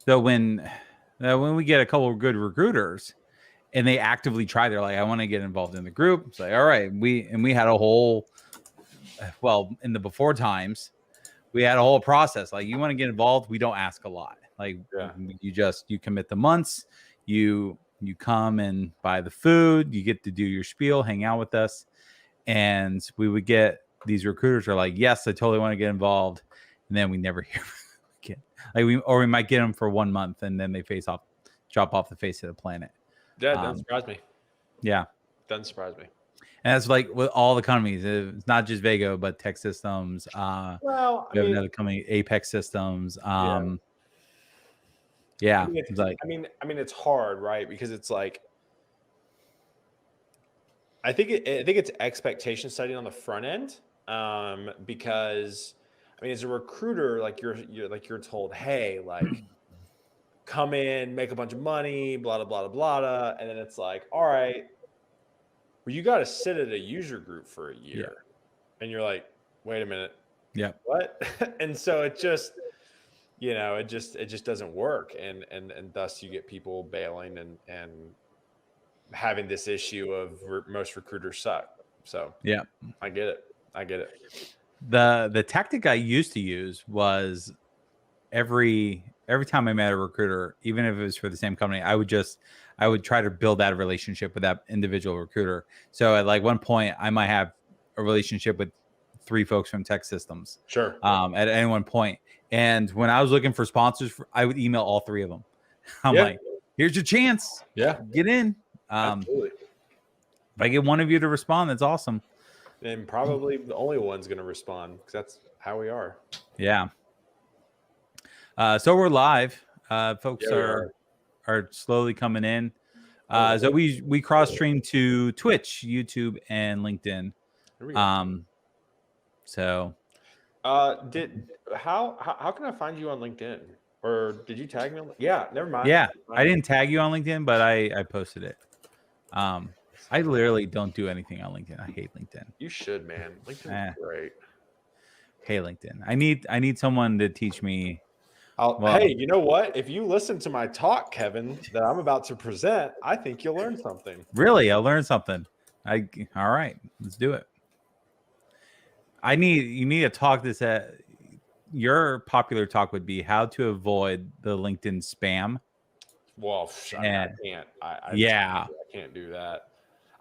So when we get a couple of good recruiters and they actively try, they're like, I want to get involved in the group. It's like, all right, we had a whole, well, in the before times, we had a whole process. Like, you want to get involved, we don't ask a lot. Like, you commit the months, you come and buy the food, you get to do your spiel, hang out with us, and we would get these recruiters are like, yes, I totally want to get involved, and then we never hear again. Like, we might get them for 1 month, and then they drop off the face of the planet. Yeah, doesn't surprise me. Yeah, doesn't surprise me. and that's like with all the companies. It's not just Vago, but Tech Systems. Well, we have another company, Apex Systems. Yeah, it's like, I mean, it's hard, right? Because it's like, I think it's expectation setting on the front end, because, I mean, as a recruiter, like you're told, hey, like, come in, make a bunch of money, blah blah blah blah blah, and then it's like, all right, well, you got to sit at a user group for a year, and you're like, wait a minute, what? And so it just, it just doesn't work, and thus you get people bailing and having this issue of most recruiters suck. So I get it. The tactic I used to use was every time I met a recruiter, even if it was for the same company, I would try to build that relationship with that individual recruiter. So at like one point, I might have a relationship with 3 folks from Tech Systems. Sure. At any one point. And when I was looking for sponsors, I would email all 3 of them. I'm like, here's your chance. Yeah. Get in. Absolutely. If I get one of you to respond, that's awesome. And probably the only one's going to respond, because that's how we are. Yeah. So we're live. Folks are slowly coming in. So we cross stream to Twitch, YouTube, and LinkedIn. So how can I find you on LinkedIn? Or did you tag me on? Yeah, never mind. Yeah, I didn't tag you on LinkedIn, but I posted it. I literally don't do anything on LinkedIn. I hate LinkedIn. You should, man. LinkedIn is great. Hey, LinkedIn. I need someone to teach me. Hey, you know what? If you listen to my talk, Kevin, that I'm about to present, I think you'll learn something. Really? I'll learn something. All right, let's do it. You need to talk this at your popular talk would be how to avoid the LinkedIn spam. Well, I can't. I can't do that.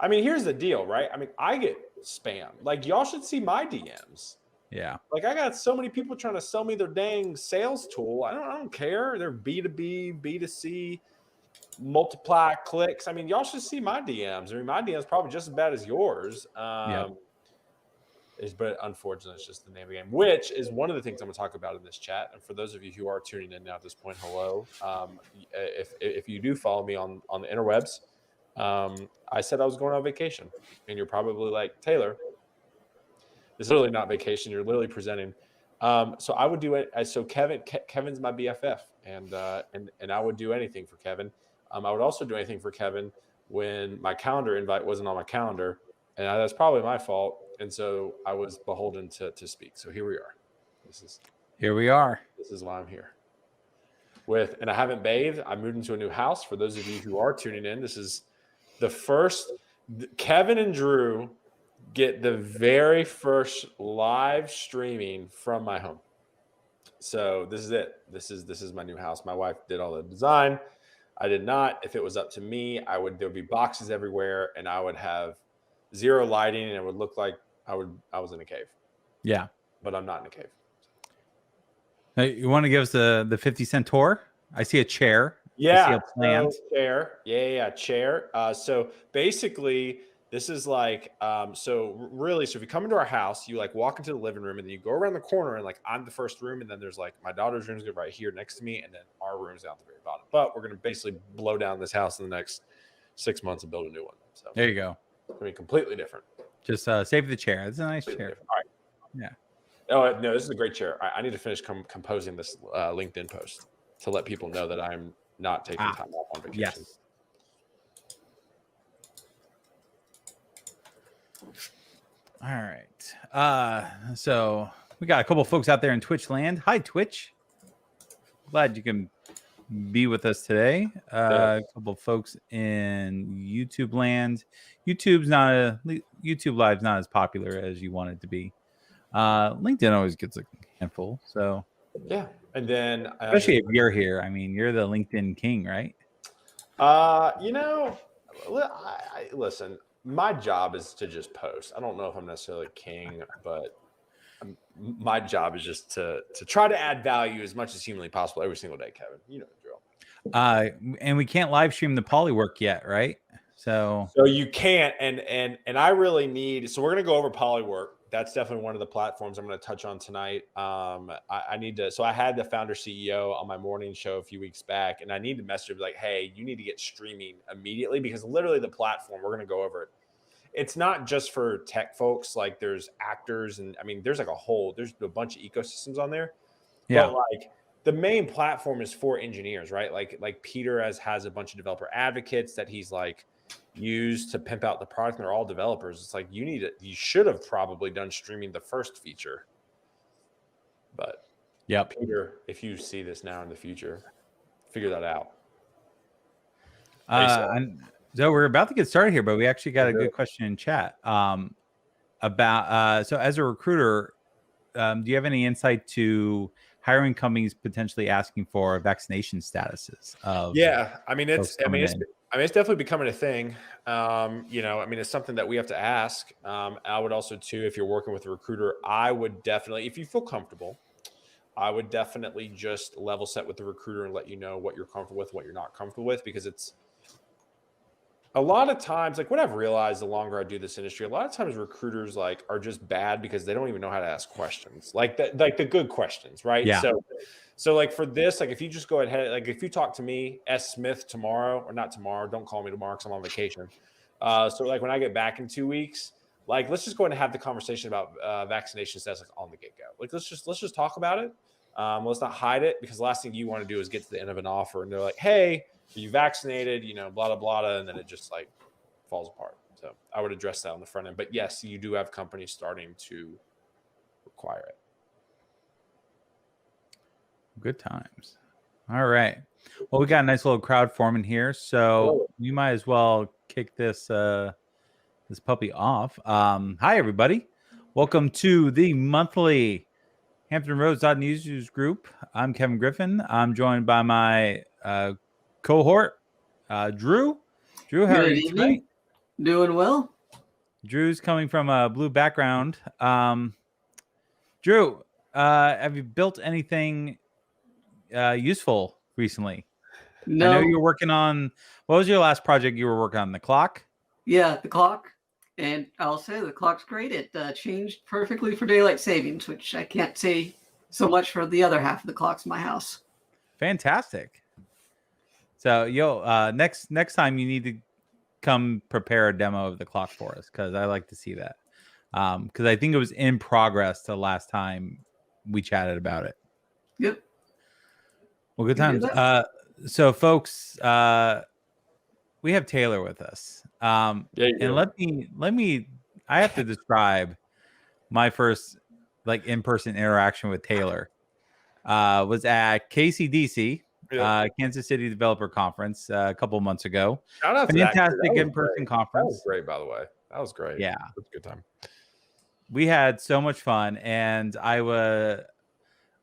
I mean, here's the deal, right? I mean, I get spam. Like, y'all should see my DMs. Yeah. Like, I got so many people trying to sell me their dang sales tool. I don't care. They're B2B, B2C, multiply clicks. I mean, y'all should see my DMs. I mean, my DMs probably just as bad as yours. But unfortunately, it's just the name of the game, which is one of the things I'm going to talk about in this chat. And for those of you who are tuning in now at this point, hello. If you do follow me on the interwebs, I said I was going on vacation, and you're probably like, Taylor, this is literally not vacation. You're literally presenting. So I would do it. So Kevin's my BFF, and I would do anything for Kevin. I would also do anything for Kevin when my calendar invite wasn't on my calendar, and that's probably my fault. And so I was beholden to speak. So here we are. Here we are. This is why I'm here. And I haven't bathed. I moved into a new house. For those of you who are tuning in, this is the first. Kevin and Drew get the very first live streaming from my home. So this is it. This is my new house. My wife did all the design. I did not. If it was up to me, there would be boxes everywhere, and I would have zero lighting, and it would look like I was in a cave. Yeah. But I'm not in a cave. Hey, you want to give us the 50-cent tour? I see a chair. Yeah. I see a plant. Chair. Yeah, chair. So basically, this is like, so if you come into our house, you like walk into the living room, and then you go around the corner, and like I'm the first room, and then there's like my daughter's room is right here next to me, and then our room's down at the very bottom. But we're going to basically blow down this house in the next 6 months and build a new one. So there you go. It's going to be completely different. Just save the chair. It's a nice chair. Different. All right. Yeah. Oh, no, this is a great chair. I need to finish composing this LinkedIn post to let people know that I'm not taking time off on vacation. Yes. All right. So we got a couple folks out there in Twitch land. Hi, Twitch. Glad you can be with us today. A couple of folks in YouTube land. YouTube Live's not as popular as you want it to be. LinkedIn always gets a handful. So yeah, and then especially if you're here, I mean, you're the LinkedIn king, right? Listen. My job is to just post. I don't know if I'm necessarily king, but my job is just to try to add value as much as humanly possible every single day, Kevin. You know the drill. And we can't live stream the Polywork yet, right? So you can't, and I really need. So we're gonna go over Polywork. That's definitely one of the platforms I'm going to touch on tonight. I need to. So I had the founder CEO on my morning show a few weeks back, and I need to message him like, "Hey, you need to get streaming immediately because literally the platform we're going to go over it. It's not just for tech folks. Like there's actors, and I mean, there's a bunch of ecosystems on there. Yeah. But like the main platform is for engineers, right? Like Peter has a bunch of developer advocates that he's like used to pimp out the product, and they're all developers. It's like you should have probably done streaming the first feature. But yeah, Peter, if you see this now in the future, figure that out. So we're about to get started here, but we actually got a good question in chat about so as a recruiter, do you have any insight to hiring companies potentially asking for vaccination statuses? It's definitely becoming a thing. It's something that we have to ask. I would also too, if you're working with a recruiter, I would definitely, if you feel comfortable, I would definitely just level set with the recruiter and let you know what you're comfortable with, what you're not comfortable with, because it's a lot of times, like what I've realized the longer I do this industry, a lot of times recruiters like are just bad because they don't even know how to ask questions, like the good questions, right? Yeah. So like for this, like if you just go ahead, like if you talk to me, S. Smith, tomorrow, or not tomorrow, don't call me tomorrow because I'm on vacation. So like when I get back in 2 weeks, like let's just go ahead and have the conversation about vaccination status like on the get-go. Like let's just talk about it. Let's not hide it, because the last thing you want to do is get to the end of an offer and they're like, hey, are you vaccinated? Blah, blah, blah. And then it just like falls apart. So I would address that on the front end. But yes, you do have companies starting to require it. Good times. All right. Well, we got a nice little crowd forming here, so we might as well kick this this puppy off. Hi, everybody. Welcome to the monthly Hampton Roads News group. I'm Kevin Griffin. I'm joined by my cohort, Drew. Drew, how are you tonight? Doing well. Drew's coming from a blue background. Drew, have you built anything useful recently? No. I know you were working on, what was your last project you were working on? The clock? Yeah, the clock. And I'll say the clock's great. It changed perfectly for daylight savings, which I can't say so much for the other half of the clocks in my house. Fantastic. So next time you need to come prepare a demo of the clock for us, because I like to see that. Because I think it was in progress the last time we chatted about it. Yep. Well, good times. So folks, we have Taylor with us. And let me I have to describe my first like in-person interaction with Taylor. Was at KCDC, Kansas City Developer Conference, a couple of months ago. Shout out to fantastic in-person conference. That was great, by the way. That was great. Yeah, it was a good time. We had so much fun, and I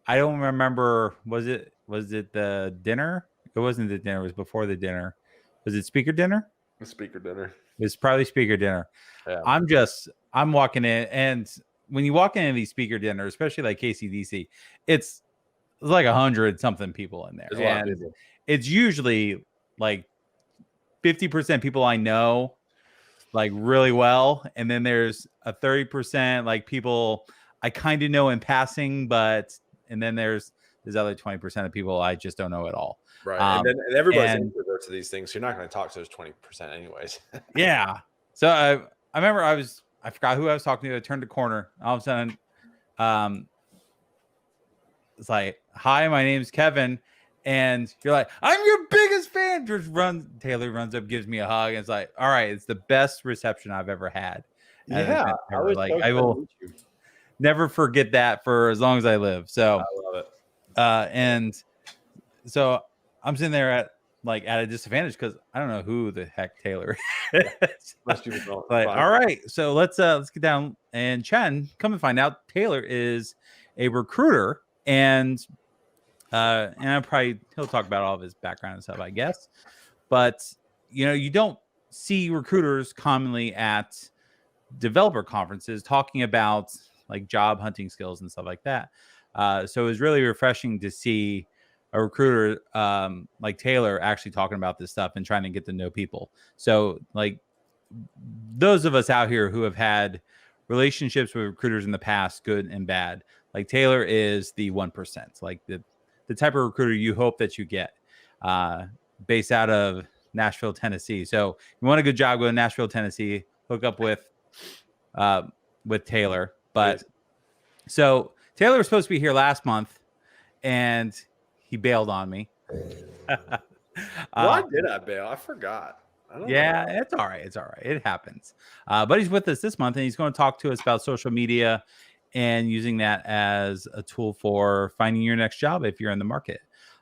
don't remember. Was it the dinner? It wasn't the dinner. It was before the dinner. Was it speaker dinner? The speaker dinner. It's probably speaker dinner. Yeah. I'm walking in, and when you walk into these speaker dinners, especially like KCDC, it's like 100 something people in there. And it's usually like 50% people I know like really well. And then there's a 30% like people I kind of know in passing, and then there's other 20% of people I just don't know at all. Right. And everybody's introvert to these things. So you're not going to talk to those 20% anyways. Yeah. So I remember I forgot who I was talking to. I turned the corner. All of a sudden, it's like, hi, my name's Kevin. And you're like, I'm your biggest fan. Taylor runs up, gives me a hug. And it's like, all right, it's the best reception I've ever had. Yeah. I will never forget that for as long as I live. So I love it. And so I'm sitting there at a disadvantage because I don't know who the heck Taylor is. Most people don't. But Fine. all right, so let's get down and Chen, come and find out Taylor is a recruiter, and he'll talk about all of his background and stuff, I guess. But you don't see recruiters commonly at developer conferences talking about like job hunting skills and stuff like that. So it was really refreshing to see a recruiter like Taylor actually talking about this stuff and trying to get to know people. So like those of us out here who have had relationships with recruiters in the past, good and bad, like Taylor is the 1%, like the type of recruiter you hope that you get, based out of Nashville, Tennessee. So you want a good job, go to Nashville, Tennessee, hook up with Taylor. But so Taylor was supposed to be here last month and he bailed on me. Why did I bail? I forgot. I don't know. It's all right. It's all right. It happens. But he's with us this month and he's going to talk to us about social media and using that as a tool for finding your next job if you're in the market.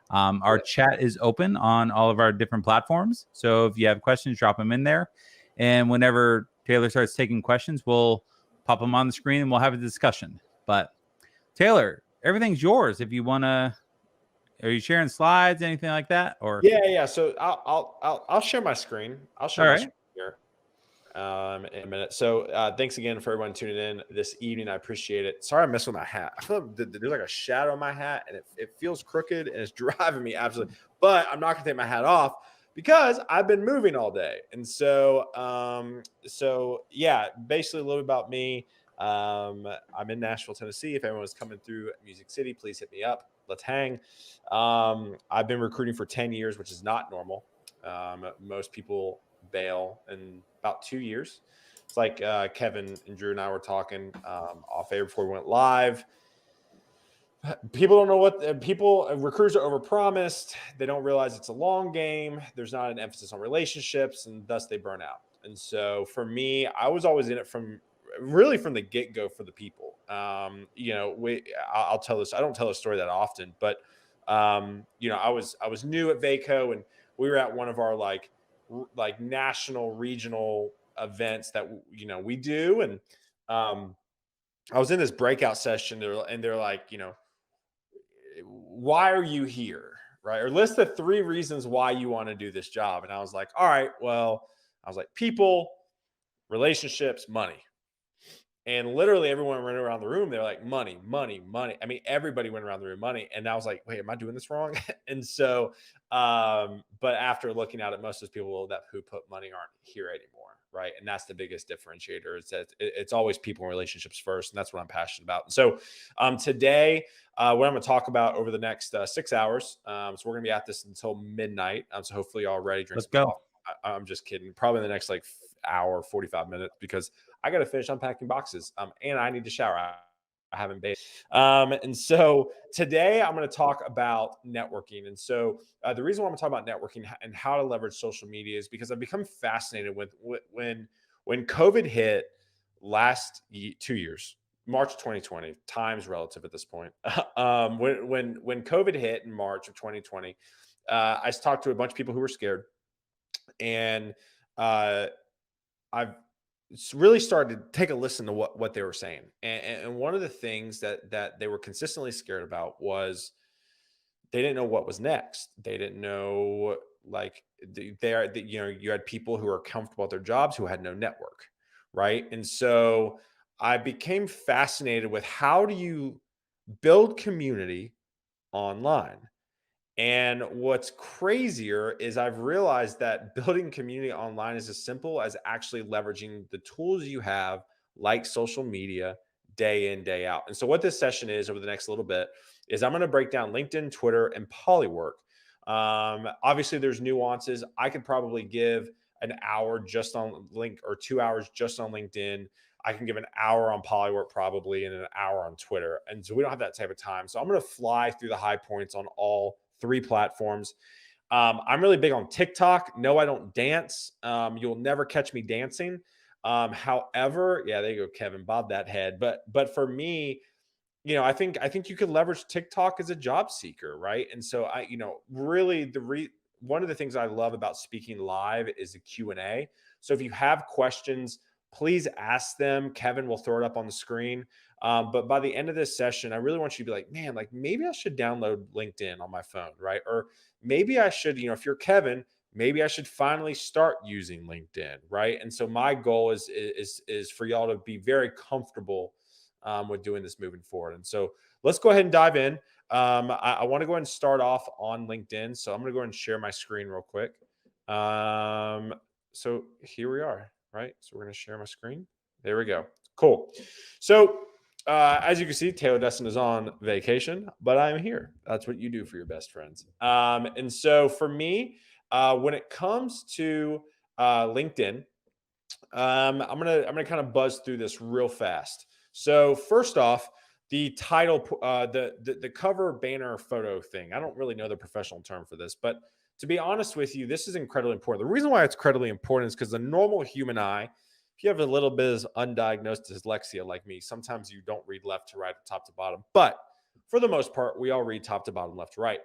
Our chat is open on all of our different platforms. So if you have questions, drop them in there. And whenever Taylor starts taking questions, we'll pop them on the screen and we'll have a discussion. But Taylor, everything's yours. If you want to, are you sharing slides, anything like that? Or yeah. So I'll share my screen. I'll share my screen here in a minute. So thanks again for everyone tuning in this evening. I appreciate it. Sorry I messed with my hat. I feel like there's like a shadow on my hat and it feels crooked and it's driving me absolutely. But I'm not gonna take my hat off because I've been moving all day. And so yeah, basically a little bit about me. I'm in Nashville, Tennessee. If everyone's coming through Music City, please hit me up. Let's hang. I've been recruiting for 10 years, which is not normal. Most people bail in about 2 years. It's like Kevin and Drew and I were talking off air before we went live. People don't know recruiters are overpromised. They don't realize it's a long game. There's not an emphasis on relationships, and thus they burn out. And so for me, I was always in it from the get-go for the people. I'll tell this. I don't tell a story that often, but I was new at Vaco, and we were at one of our like national regional events that we do, and I was in this breakout session, and they're like, why are you here, right? Or list the 3 reasons why you want to do this job. And I was like, all right, well, I was like, people, relationships, money. And literally everyone went around the room. They're like, money, money, money. I mean, everybody went around the room, money. And I was like, wait, am I doing this wrong? And so, but after looking at it, most of those people who put money aren't here anymore, right? And that's the biggest differentiator. Is that it's always people and relationships first. And that's what I'm passionate about. And so today, what I'm going to talk about over the next 6 hours. So we're going to be at this until midnight. So hopefully y'all ready. Let's go. I'm just kidding. Probably in the next hour, 45 minutes, because I got to finish unpacking boxes. And I need to shower. I haven't bathed. And so today I'm going to talk about networking. And so the reason why I'm talking about networking and how to leverage social media is because I've become fascinated with when COVID hit last 2 years, March 2020, time's relative at this point. When COVID hit in March of 2020, I talked to a bunch of people who were scared. And I've really started to take a listen to what they were saying. And one of the things that they were consistently scared about was they didn't know what was next. They didn't know, you had people who are comfortable at their jobs who had no network, right? And so I became fascinated with how do you build community online? And what's crazier is I've realized that building community online is as simple as actually leveraging the tools you have, like social media, day in, day out. And so what this session is over the next little bit is I'm going to break down LinkedIn, Twitter, and Polywork. Obviously, there's nuances. I could probably give an hour just on Link or 2 hours just on LinkedIn. I can give an hour on Polywork probably and an hour on Twitter. And so we don't have that type of time. So I'm going to fly through the high points on all 3 platforms. I'm really big on TikTok. No, I don't dance. You'll never catch me dancing. However, yeah, there you go, Kevin, bob that head. But for me, I think you could leverage TikTok as a job seeker, right? And so really one of the things I love about speaking live is the Q&A. So if you have questions, please ask them. Kevin will throw it up on the screen. But by the end of this session, I really want you to be like, man, like maybe I should download LinkedIn on my phone, right? Or maybe I should, if you're Kevin, maybe I should finally start using LinkedIn, right? And so my goal is for y'all to be very comfortable with doing this moving forward. And so let's go ahead and dive in. I want to go ahead and start off on LinkedIn. So I'm going to go ahead and share my screen real quick. So here we are, right? So we're going to share my screen. There we go. Cool. So as you can see, Taylor Desseyn is on vacation, but I'm here. That's what you do for your best friends. And so for me, when it comes to LinkedIn, I'm gonna kind of buzz through this real fast. So first off, the title, the cover banner photo thing. I don't really know the professional term for this, but to be honest with you, this is incredibly important. The reason why it's incredibly important is because the normal human eye, if you have a little bit of undiagnosed dyslexia like me, sometimes you don't read left to right, top to bottom. But for the most part, we all read top to bottom, left to right.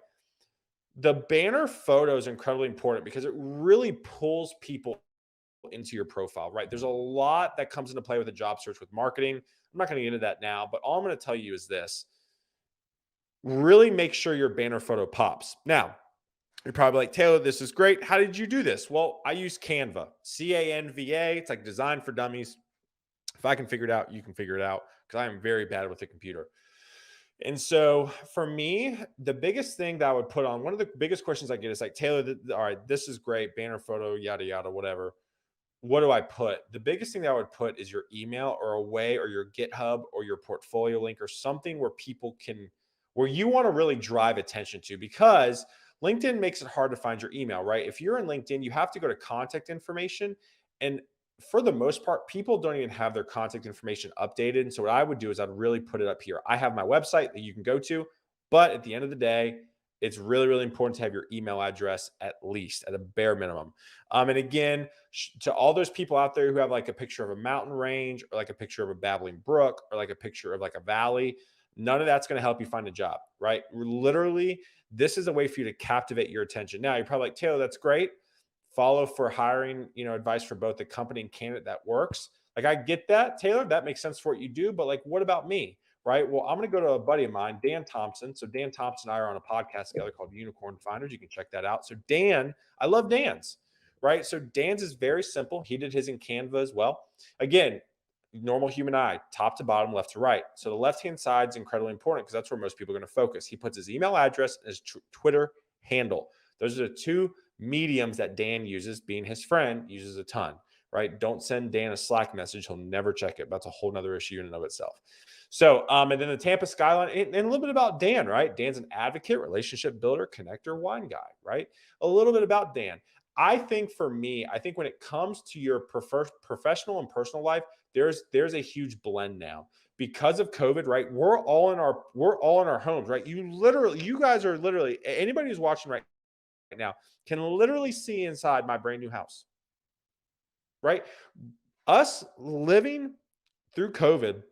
The banner photo is incredibly important because it really pulls people into your profile, right? There's a lot that comes into play with a job search with marketing. I'm not going to get into that now, but all I'm going to tell you is this. Really make sure your banner photo pops. Now, you're probably like, Taylor, this is great. How did you do this? Well, I use Canva, C-A-N-V-A. It's like designed for dummies. If I can figure it out, you can figure it out because I am very bad with a computer. And so for me, the biggest thing that I would put on, one of the biggest questions I get is like, Taylor, all right, this is great. Banner photo, yada, yada, whatever. What do I put? The biggest thing that I would put is your email or a way or your GitHub or your portfolio link or something where people can, where you want to really drive attention to, because LinkedIn makes it hard to find your email, right? If you're in LinkedIn, you have to go to contact information. And for the most part, people don't even have their contact information updated. And so what I would do is I'd really put it up here. I have my website that you can go to, but at the end of the day, it's really, really important to have your email address at least at a bare minimum. And again, to all those people out there who have like a picture of a mountain range or like a picture of a babbling brook or like a picture of like a valley, none of that's going to help you find a job, right? Literally, this is a way for you to captivate your attention. Now, you're probably like, Taylor, that's great. Follow for hiring, advice for both the company and candidate that works. Like, I get that, Taylor, that makes sense for what you do, but like, what about me? Right. Well, I'm going to go to a buddy of mine, Dan Thompson. So Dan Thompson and I are on a podcast together called Unicorn Finders. You can check that out. So Dan, I love Dan's, right? So Dan's is very simple. He did his in Canva as well. Again, normal human eye, top to bottom, left to right. So the left-hand side is incredibly important because that's where most people are going to focus. He puts his email address and his Twitter handle. Those are the two mediums that Dan uses, being his friend, uses a ton, right? Don't send Dan a Slack message. He'll never check it. That's a whole nother issue in and of itself. So, and then the Tampa skyline, and a little bit about Dan, right? Dan's an advocate, relationship builder, connector, wine guy, right? A little bit about Dan. I think for me, when it comes to your professional and personal life, there's a huge blend now because of COVID, right? We're all in our homes, right? You guys are literally, anybody who's watching right now can literally see inside my brand new house, right? Us living through COVID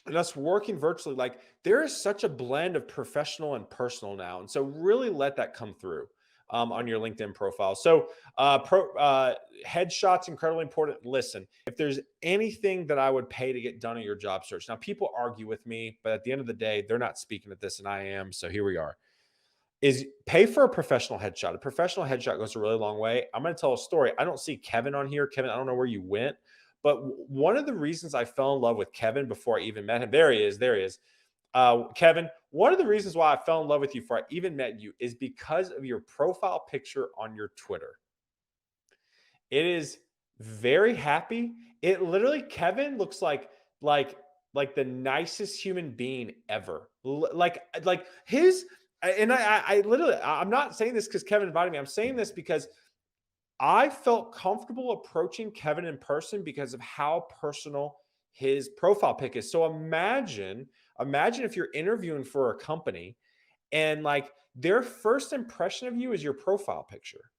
and us working virtually, like there is such a blend of professional and personal now. And so really let that come through on your LinkedIn profile. So headshots, incredibly important. Listen, if there's anything that I would pay to get done in your job search, now people argue with me, but at the end of the day, they're not speaking at this and I am. So here we are. Is pay for a professional headshot. A professional headshot goes a really long way. I'm going to tell a story. I don't see Kevin on here. Kevin, I don't know where you went. But one of the reasons I fell in love with Kevin before I even met him, there he is. Kevin, one of the reasons why I fell in love with you before I even met you is because of your profile picture on your Twitter. It is very happy. It literally, Kevin looks like the nicest human being ever. Like his, and I literally, I'm not saying this because Kevin invited me. I'm saying this because I felt comfortable approaching Kevin in person because of how personal his profile pic is. So imagine if you're interviewing for a company and like their first impression of you is your profile picture,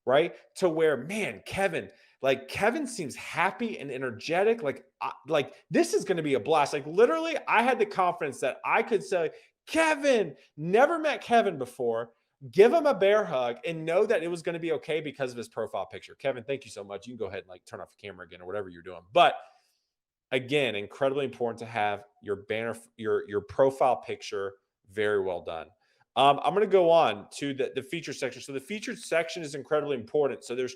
right? To where, man, Kevin, Like Kevin seems happy and energetic. Like this is going to be a blast. Like literally, I had the confidence that I could say, Kevin, never met Kevin before. Give him a bear hug and know that it was going to be okay because of his profile picture. Kevin, thank you so much. You can go ahead and like turn off the camera again or whatever you're doing. But again, incredibly important to have your banner, your profile picture very well done. I'm going to go on to the feature section. So the featured section is incredibly important. So there's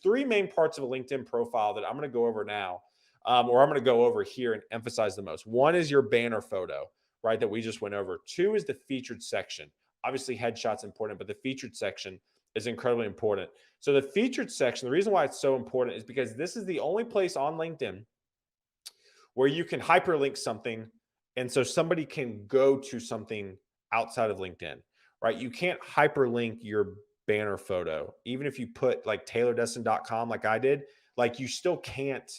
three main parts of a LinkedIn profile that I'm going to go over now, or I'm going to go over here and emphasize the most. One is your banner photo, right, that we just went over. Two is the featured section. Obviously, headshot's important, but the featured section is incredibly important. So the featured section, the reason why it's so important is because this is the only place on LinkedIn where you can hyperlink something, and so somebody can go to something outside of LinkedIn, right? You can't hyperlink your banner photo. Even if you put like taylordesseyn.com like I did, like you still can't,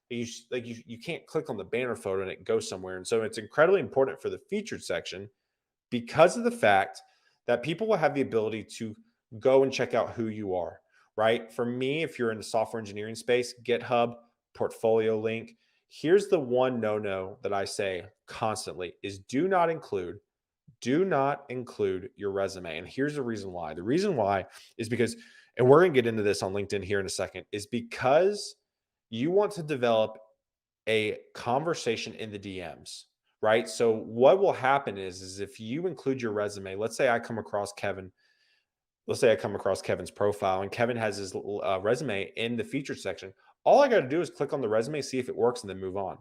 you can't click on the banner photo and it goes somewhere. And so it's incredibly important for the featured section because of the fact that people will have the ability to go and check out who you are, right? For me, if you're in the software engineering space, GitHub, portfolio link, here's the one no-no that I say constantly is do not include your resume. And here's the reason why. The reason why is because, and we're going to get into this on LinkedIn here in a second, is because you want to develop a conversation in the DMs, right? So what will happen is if you include your resume, let's say I come across Kevin's profile and Kevin has his resume in the featured section. All I got to do is click on the resume, see if it works, and then move on.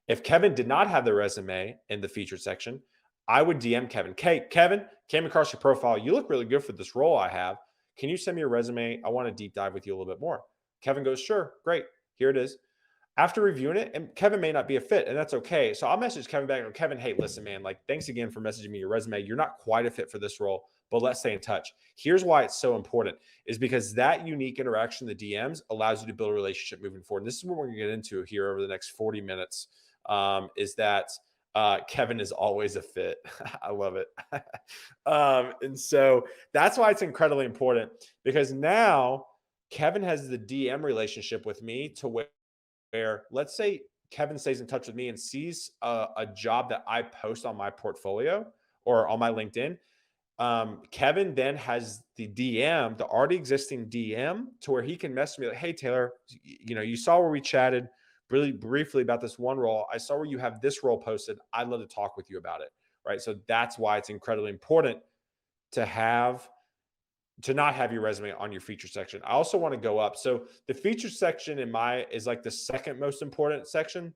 If Kevin did not have the resume in the featured section, I would DM Kevin. Hey, Kevin, came across your profile. You look really good for this role I have. Can you send me your resume? I want to deep dive with you a little bit more. Kevin goes, sure, great. Here it is. After reviewing it, and Kevin may not be a fit, and that's okay. So I'll message Kevin back and go, Kevin, hey, listen, man, like, thanks again for messaging me your resume. You're not quite a fit for this role, but let's stay in touch. Here's why it's so important is because that unique interaction in the DMs allows you to build a relationship moving forward. And this is what we're going to get into here over the next 40 minutes, is that Kevin is always a fit. I love it. And so that's why it's incredibly important because now Kevin has the DM relationship with me to where let's say Kevin stays in touch with me and sees a job that I post on my portfolio or on my LinkedIn. Kevin then has the DM, the already existing DM, to where he can message me like, hey, Taylor, you saw where we chatted really briefly about this one role. I saw where you have this role posted. I'd love to talk with you about it. Right. So that's why it's incredibly important to not have your resume on your feature section. I also want to go up. So the feature section is like the second most important section.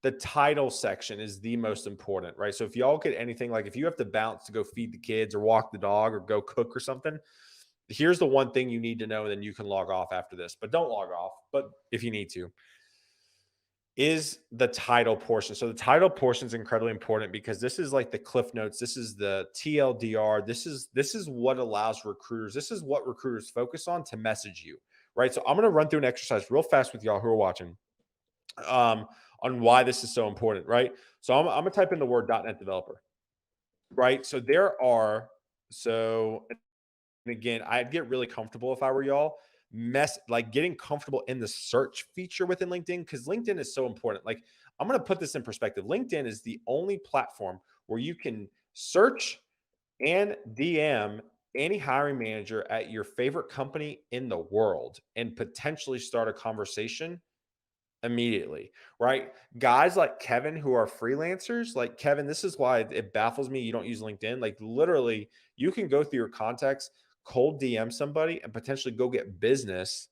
The title section is the most important, right? So if y'all get anything, like if you have to bounce to go feed the kids or walk the dog or go cook or something, here's the one thing you need to know, and then you can log off after this, but don't log off. But if you need to, is the title portion. So the title portion is incredibly important because this is like the cliff notes. This is the TLDR. This is what allows recruiters. This is what recruiters focus on to message you, right? So I'm going to run through an exercise real fast with y'all who are watching on why this is so important, right? So I'm going to type in the word .NET developer, right? So and again, I'd get really comfortable if I were y'all, getting comfortable in the search feature within LinkedIn, because LinkedIn is so important. Like, I'm going to put this in perspective. LinkedIn is the only platform where you can search and DM any hiring manager at your favorite company in the world and potentially start a conversation immediately, right? Guys like Kevin who are freelancers, like Kevin, this is why it baffles me you don't use LinkedIn. Like, literally, you can go through your contacts, cold DM somebody, and potentially go get business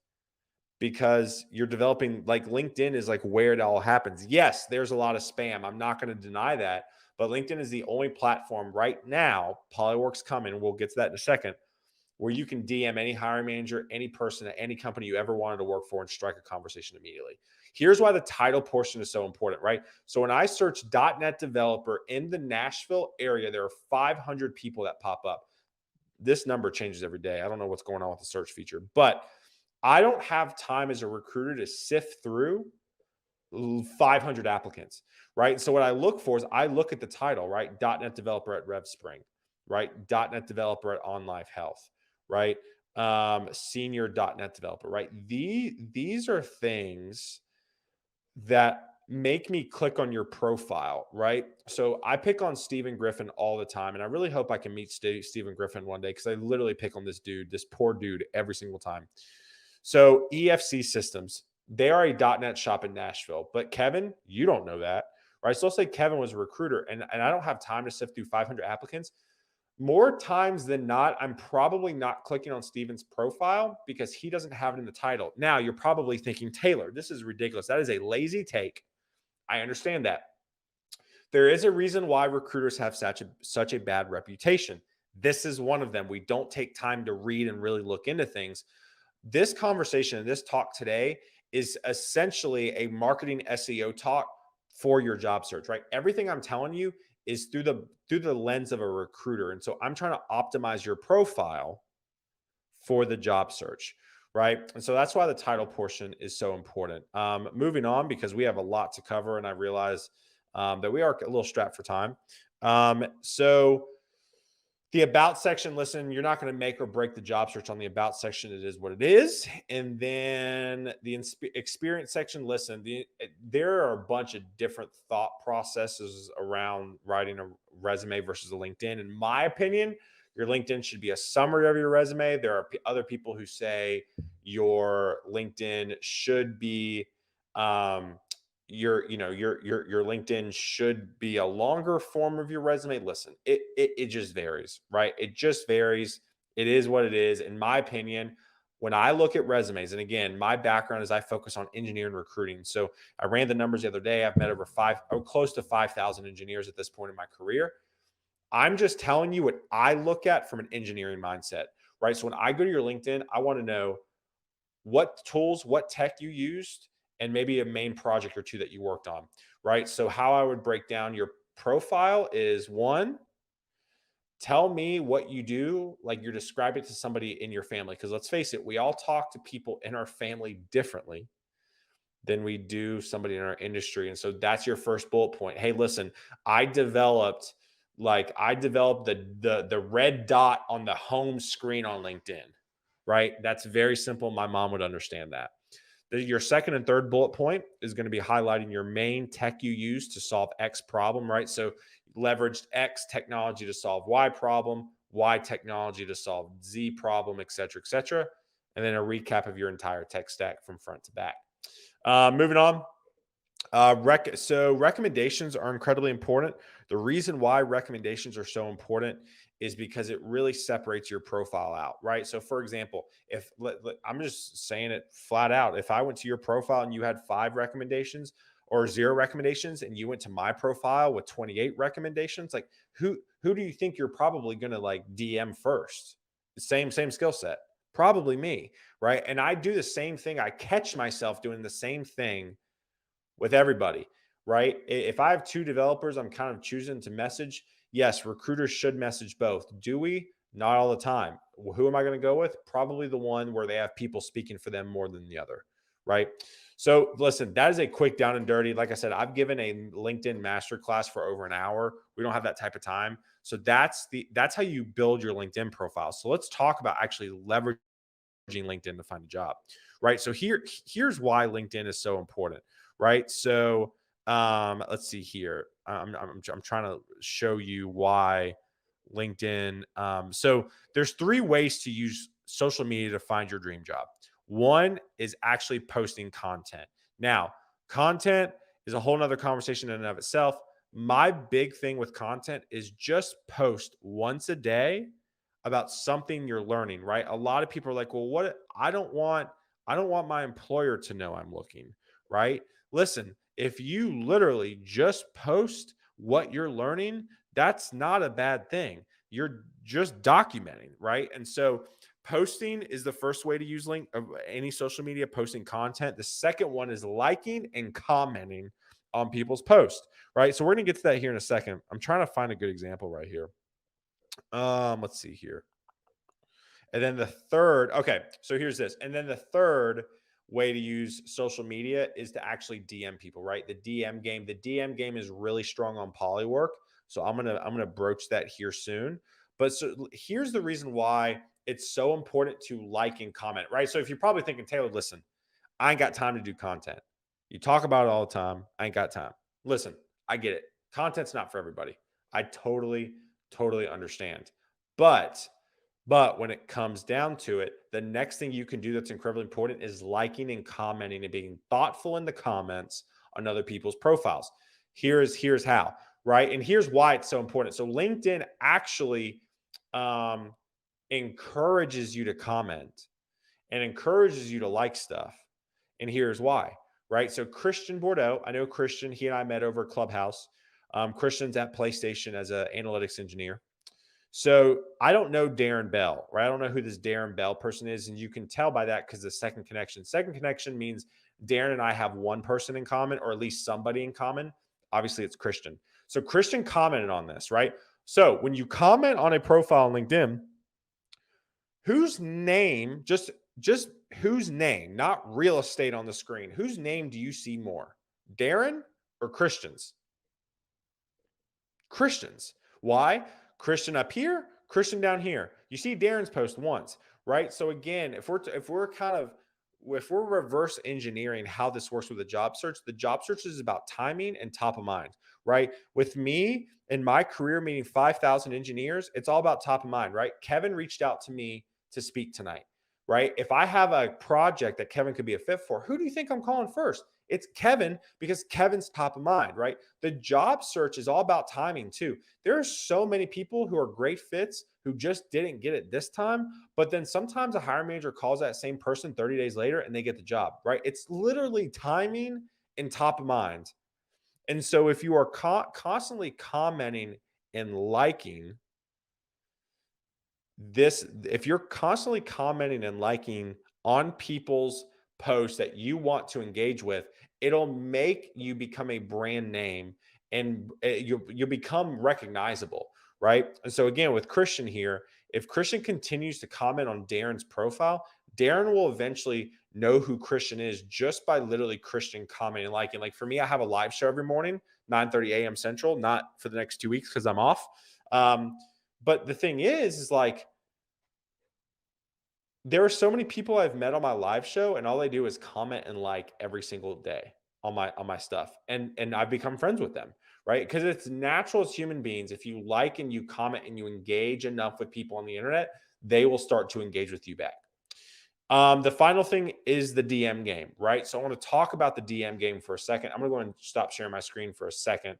because you're developing. Like, LinkedIn is like where it all happens. Yes, there's a lot of spam. I'm not going to deny that, but LinkedIn is the only platform right now. Polywork's coming. We'll get to that in a second, where you can DM any hiring manager, any person at any company you ever wanted to work for and strike a conversation immediately. Here's why the title portion is so important, right? So when I search .NET developer in the Nashville area, there are 500 people that pop up. This number changes every day. I don't know what's going on with the search feature, but I don't have time as a recruiter to sift through 500 applicants, right? So what I look for is I look at the title, right? .NET developer at RevSpring, right? .NET developer at OnLife Health, right? senior .NET developer, right? These are things that make me click on your profile, right? So I pick on Stephen Griffin all the time, and I really hope I can meet Stephen Griffin one day, because I literally pick on this dude, this poor dude, every single time. So EFC Systems, they are a .NET shop in Nashville, but Kevin, you don't know that, right? So let's say Kevin was a recruiter, and I don't have time to sift through 500 applicants. More times than not, I'm probably not clicking on Steven's profile because he doesn't have it in the title. Now, you're probably thinking, Taylor, this is ridiculous. That is a lazy take. I understand that. There is a reason why recruiters have such a bad reputation. This is one of them. We don't take time to read and really look into things. This conversation and this talk today is essentially a marketing SEO talk for your job search, right? Everything I'm telling you is through the lens of a recruiter. And so I'm trying to optimize your profile for the job search, right? And so that's why the title portion is so important. Moving on, because we have a lot to cover, and I realize that we are a little strapped for time. So the about section, listen, you're not going to make or break the job search on the about section. It is what it is. And then the experience section, listen, there are a bunch of different thought processes around writing a resume versus a LinkedIn. In my opinion, your LinkedIn should be a summary of your resume. There are other people who say your LinkedIn should be, your LinkedIn should be a longer form of your resume. Listen, it just varies, right? It just varies. It is what it is. In my opinion, when I look at resumes, and again, my background is I focus on engineering recruiting. So I ran the numbers the other day. I've met close to 5,000 engineers at this point in my career. I'm just telling you what I look at from an engineering mindset, right? So when I go to your LinkedIn, I want to know what tools, what tech you used, and maybe a main project or two that you worked on, right? So how I would break down your profile is, one, tell me what you do, like you're describing it to somebody in your family. Because let's face it, we all talk to people in our family differently than we do somebody in our industry. And so that's your first bullet point. Hey, listen, I developed the red dot on the home screen on LinkedIn, right? That's very simple. My mom would understand that. Your second and third bullet point is going to be highlighting your main tech you use to solve X problem, right? So leveraged X technology to solve Y problem, Y technology to solve Z problem, et cetera, and then a recap of your entire tech stack from front to back. Moving on. So recommendations are incredibly important. The reason why recommendations are so important is because it really separates your profile out, right? So for example, I'm just saying it flat out, if I went to your profile and you had 5 recommendations or 0 recommendations, and you went to my profile with 28 recommendations, like who do you think you're probably going to like DM first? Same skill set, probably me, right? And I do the same thing. I catch myself doing the same thing with everybody, right? If I have 2 developers, I'm kind of choosing to message. Yes, recruiters should message both. Do we? Not all the time. Who am I going to go with? Probably the one where they have people speaking for them more than the other, right? So listen, that is a quick down and dirty. Like I said, I've given a LinkedIn masterclass for over an hour. We don't have that type of time. So that's how you build your LinkedIn profile. So let's talk about actually leveraging LinkedIn to find a job, right? So here's why LinkedIn is so important, right? So let's see here. I'm trying to show you why LinkedIn. So there's 3 ways to use social media to find your dream job. One is actually posting content. Now, content is a whole nother conversation in and of itself. My big thing with content is just post once a day about something you're learning, right? A lot of people are like, well, what? I don't want my employer to know I'm looking, right? Listen, if you literally just post what you're learning, that's not a bad thing. You're just documenting, right? And so posting is the first way to use any social media, posting content. The second one is liking and commenting on people's posts, right? So we're going to get to that here in a second. I'm trying to find a good example right here. Let's see here. And then the third, okay, so here's this. And then the third way to use social media is to actually DM people, right? The DM game is really strong on Polywork. So I'm gonna broach that here soon. But so here's the reason why it's so important to like and comment, right? So if you're probably thinking, Taylor, listen, I ain't got time to do content. You talk about it all the time. I ain't got time. Listen, I get it. Content's not for everybody. I totally understand. But when it comes down to it, the next thing you can do that's incredibly important is liking and commenting and being thoughtful in the comments on other people's profiles. Here's how, right? And here's why it's so important. So LinkedIn actually encourages you to comment and encourages you to like stuff. And here's why, right? So Christian Bordeaux, I know Christian, he and I met over Clubhouse. Christian's at PlayStation as an analytics engineer. So I don't know Darren Bell, right? I don't know who this Darren Bell person is. And you can tell by that because the second connection. Second connection means Darren and I have one person in common, or at least somebody in common. Obviously, it's Christian. So Christian commented on this, right? So when you comment on a profile on LinkedIn, whose name, just whose name, not real estate on the screen, whose name do you see more? Darren or Christian's? Christian's. Why? Christian up here, Christian down here. You see Darren's post once, right? So again, if we're reverse engineering how this works with the job search is about timing and top of mind, right? With me in my career meeting 5,000 engineers, it's all about top of mind, right? Kevin reached out to me to speak tonight, right? If I have a project that Kevin could be a fit for, who do you think I'm calling first? It's Kevin, because Kevin's top of mind, right? The job search is all about timing too. There are so many people who are great fits who just didn't get it this time, but then sometimes a hiring manager calls that same person 30 days later and they get the job, right? It's literally timing and top of mind. And so if you are constantly commenting and liking this, if you're constantly commenting and liking on people's posts that you want to engage with, it'll make you become a brand name, and you'll become recognizable, right? And so again, with Christian here, if Christian continues to comment on Darren's profile, Darren will eventually know who Christian is just by literally Christian commenting and liking. Like for me, I have a live show every morning, 9:30 a.m. Central, not for the next 2 weeks because I'm off. But the thing is like, there are so many people I've met on my live show, and all they do is comment and like every single day on my stuff. And I've become friends with them, right? Because it's natural as human beings. If you like and you comment and you engage enough with people on the internet, they will start to engage with you back. The final thing is the DM game, right? So I want to talk about the DM game for a second. I'm going to go and stop sharing my screen for a second.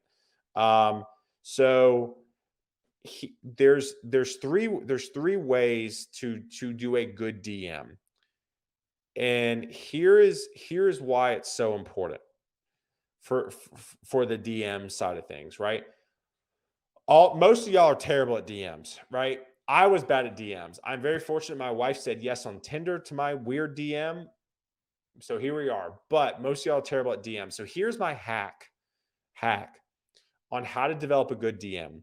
There's three ways to do a good DM, and here's why it's so important for the DM side of things, right? Most of y'all are terrible at DMs, right? I was bad at DMs. I'm very fortunate my wife said yes on Tinder to my weird DM, so here we are. But most of y'all are terrible at DMs. So here's my hack on how to develop a good DM.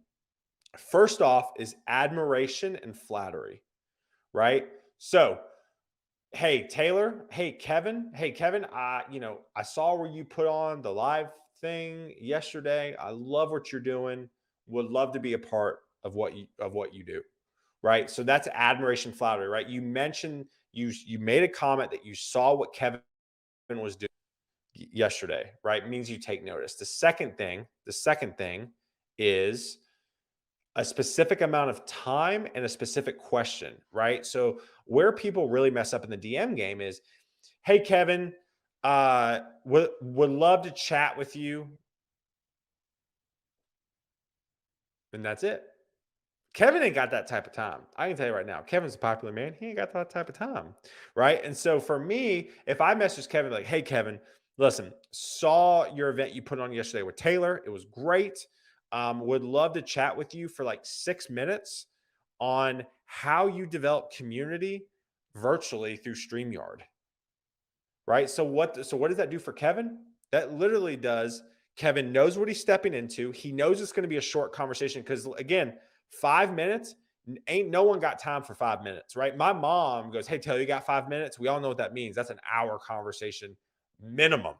First off is admiration and flattery, right? So, hey, Taylor, hey, Kevin, I saw where you put on the live thing yesterday. I love what you're doing. Would love to be a part of what you do, right? So that's admiration, flattery, right? You mentioned you made a comment that you saw what Kevin was doing yesterday, right? It means you take notice. The second thing is a specific amount of time and a specific question, right? So where people really mess up in the DM game is, hey, Kevin, would love to chat with you. And that's it. Kevin ain't got that type of time. I can tell you right now, Kevin's a popular man. He ain't got that type of time, right? And so for me, if I message Kevin like, hey, Kevin, listen, saw your event you put on yesterday with Taylor. It was great. Would love to chat with you for like 6 minutes on how you develop community virtually through StreamYard, right? So what does that do for Kevin? That literally does. Kevin knows what he's stepping into. He knows it's going to be a short conversation because, again, 5 minutes, ain't no one got time for 5 minutes, right? My mom goes, hey, Taylor, you got 5 minutes? We all know what that means. That's an hour conversation minimum.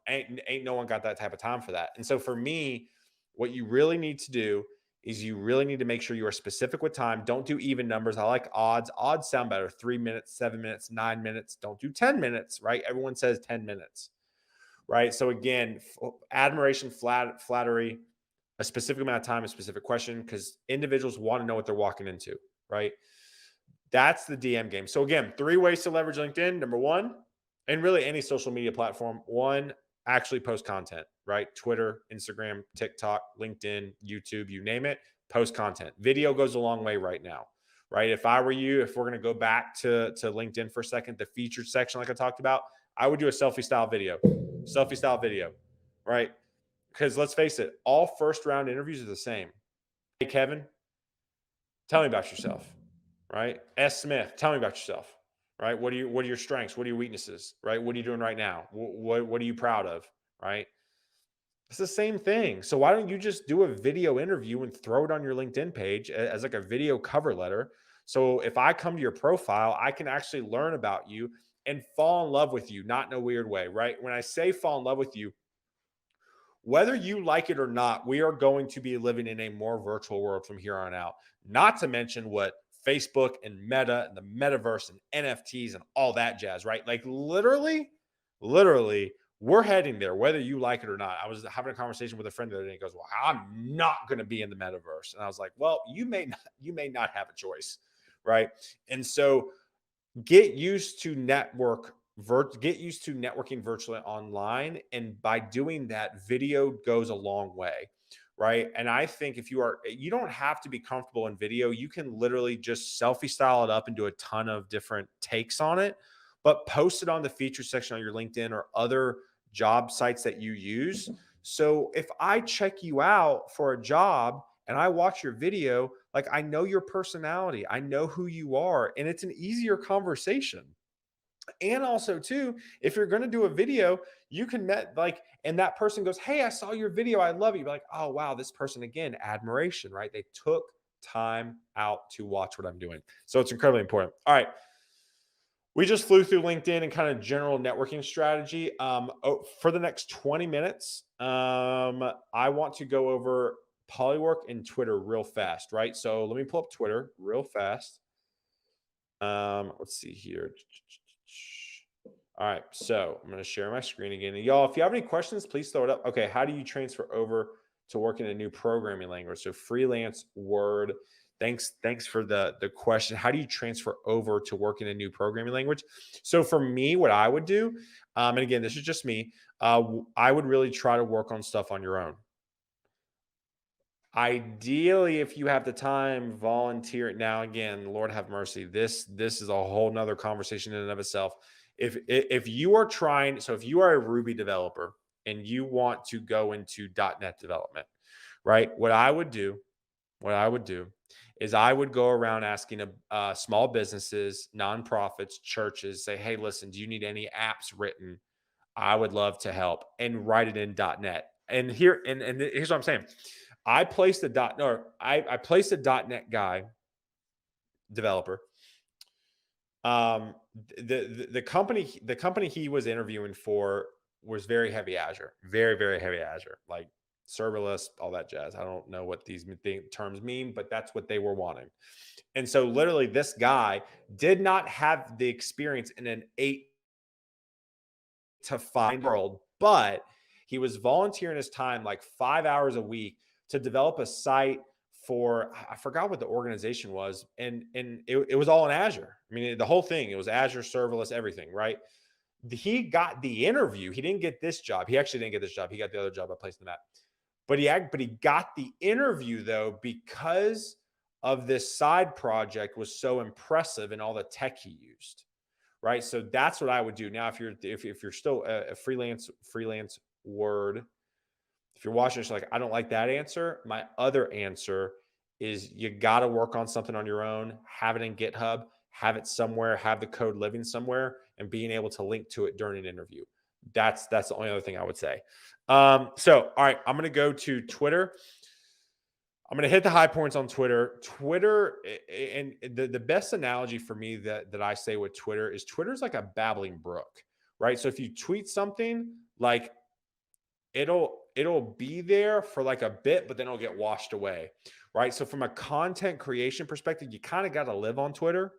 Ain't no one got that type of time for that. And so for me, what you really need to do is you really need to make sure you are specific with time. Don't do even numbers. I like odds. Odds sound better. 3 minutes, 7 minutes, 9 minutes. Don't do 10 minutes, right? Everyone says 10 minutes, right? So again, admiration, flattery, a specific amount of time, a specific question, because individuals want to know what they're walking into, right? That's the DM game. So again, 3 ways to leverage LinkedIn. Number 1, and really any social media platform. 1, actually post content, right? Twitter, Instagram, TikTok, LinkedIn, YouTube, you name it, post content. Video goes a long way right now, right? If I were you, if we're going to go back to LinkedIn for a second, the featured section, like I talked about, I would do a selfie style video, right? Because let's face it, all first round interviews are the same. Hey, Kevin, tell me about yourself, right? S. Smith, tell me about yourself. Right? What are your strengths? What are your weaknesses? Right? What are you doing right now? What are you proud of? Right? It's the same thing. So why don't you just do a video interview and throw it on your LinkedIn page as like a video cover letter? So if I come to your profile, I can actually learn about you and fall in love with you, not in a weird way, right? When I say fall in love with you, whether you like it or not, we are going to be living in a more virtual world from here on out. Not to mention what Facebook and Meta and the metaverse and NFTs and all that jazz, right? Like literally, we're heading there, whether you like it or not. I was having a conversation with a friend the other day. He goes, "Well, I'm not going to be in the metaverse," and I was like, "Well, you may not have a choice, right?" And so, get used to networking virtually online, and by doing that, video goes a long way. Right. And I think if you don't have to be comfortable in video. You can literally just selfie style it up and do a ton of different takes on it, but post it on the feature section on your LinkedIn or other job sites that you use. So if I check you out for a job and I watch your video, like I know your personality, I know who you are, and it's an easier conversation. And also too, if you're going to do a video, you can and that person goes, "Hey, I saw your video. I love you." You're like, "Oh, wow, this person," again, admiration, right? They took time out to watch what I'm doing. So it's incredibly important. All right. We just flew through LinkedIn and kind of general networking strategy. For the next 20 minutes, I want to go over Polywork and Twitter real fast, right? So let me pull up Twitter real fast. Let's see here. All right, so I'm going to share my screen again. And y'all, if you have any questions, please throw it up. Okay, how do you transfer over to work in a new programming language? So freelance, Word. Thanks for the question. How do you transfer over to work in a new programming language? So for me, what I would do, and again, this is just me, I would really try to work on stuff on your own. Ideally, if you have the time, volunteer. Now, again, Lord have mercy. This is a whole nother conversation in and of itself. If you are trying, so if you are a Ruby developer and you want to go into .NET development, right? What I would do is I would go around asking small businesses, nonprofits, churches, say, "Hey, listen, do you need any apps written? I would love to help," and write it in .NET. And here's what I'm saying. I placed I placed a .NET guy developer. The company he was interviewing for was very heavy Azure, very, very heavy Azure, like serverless, all that jazz. I don't know what these terms mean, but that's what they were wanting. And so literally this guy did not have the experience in an 8 to 5 world, but he was volunteering his time like 5 hours a week to develop a site for, I forgot what the organization was, and it was all in Azure. I mean, the whole thing, it was Azure serverless, everything, right? He got the interview. He didn't get this job. He actually didn't get this job. He got the other job I placed him at. But he got the interview though because of this side project was so impressive and all the tech he used, right? So that's what I would do. Now, if you're still a freelance Word, if you're watching this, like, I don't like that answer. My other answer is you got to work on something on your own, have it in GitHub, have it somewhere, have the code living somewhere, and being able to link to it during an interview. That's the only other thing I would say. So, all right, I'm going to go to Twitter. I'm going to hit the high points on Twitter. Twitter, and the best analogy for me that I say with Twitter is Twitter's like a babbling brook, right? So if you tweet something, like, it'll be there for like a bit, but then it'll get washed away, right? So from a content creation perspective, you kind of got to live on Twitter.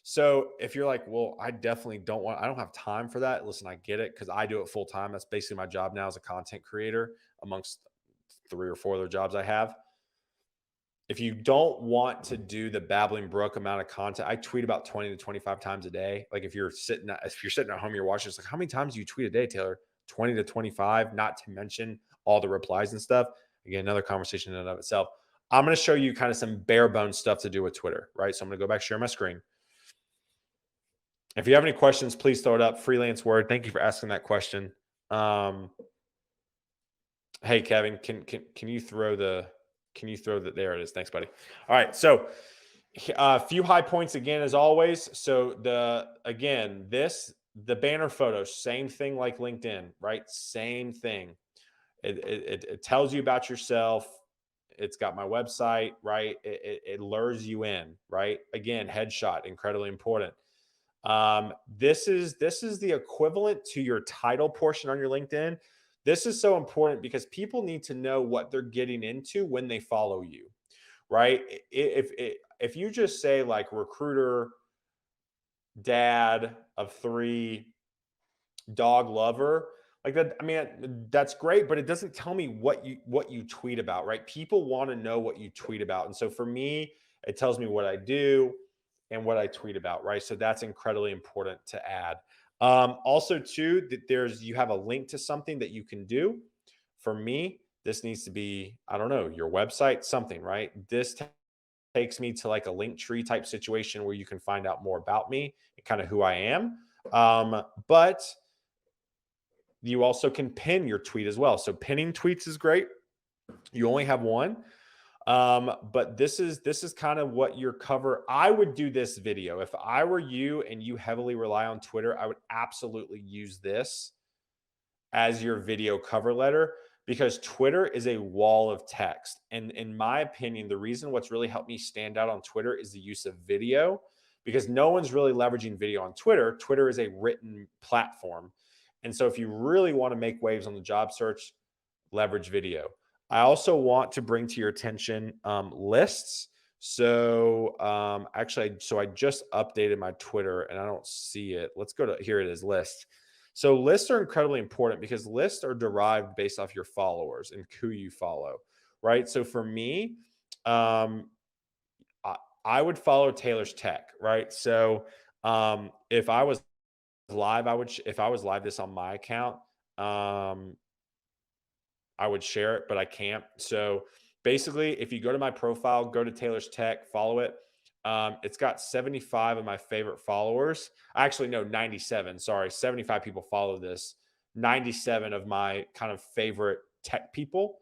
So if you're like, well, I definitely I don't have time for that. Listen, I get it because I do it full time. That's basically my job now as a content creator amongst 3 or 4 other jobs I have. If you don't want to do the babbling brook amount of content, I tweet about 20 to 25 times a day. Like if you're sitting at home, you're watching, it's like, how many times do you tweet a day, Taylor? 20 to 25, not to mention all the replies and stuff. Again, another conversation in and of itself. I'm going to show you kind of some bare bones stuff to do with Twitter, right? So I'm going to go back, share my screen. If you have any questions, please throw it up. Freelance Word. Thank you for asking that question. Hey, Kevin, can you throw the, there it is. Thanks, buddy. All right. So a few high points again, as always. So the banner photos, same thing like LinkedIn, right? Same thing. It tells you about yourself. It's got my website, right? It lures you in, right? Again, headshot, incredibly important. This is the equivalent to your title portion on your LinkedIn. This is so important because people need to know what they're getting into when they follow you, right? If you just say like recruiter, dad of 3, dog lover, like that, I mean, that's great, but it doesn't tell me what you tweet about, right? People want to know what you tweet about. And so for me, it tells me what I do and what I tweet about, right? So that's incredibly important to add. Also too, that you have a link to something that you can do. For me, this needs to be, I don't know, your website, something, right? This takes me to like a link tree type situation where you can find out more about me and kind of who I am. But you also can pin your tweet as well. So pinning tweets is great. You only have one. But this is kind of what your cover. I would do this video. If I were you and you heavily rely on Twitter, I would absolutely use this as your video cover letter because Twitter is a wall of text. And in my opinion, the reason what's really helped me stand out on Twitter is the use of video because no one's really leveraging video on Twitter. Twitter is a written platform. And so if you really want to make waves on the job search, leverage video. I also want to bring to your attention lists. So so I just updated my Twitter and I don't see it. Let's go to, here it is, lists. So lists are incredibly important because lists are derived based off your followers and who you follow, right? So for me, I would follow Taylor's Tech, right? So if I was live, if I was live this on my account, I would share it, but I can't. So basically, if you go to my profile, go to Taylor's Tech, follow it. It's got 75 of my favorite followers. Actually, no, 97. Sorry, 75 people follow this. 97 of my kind of favorite tech people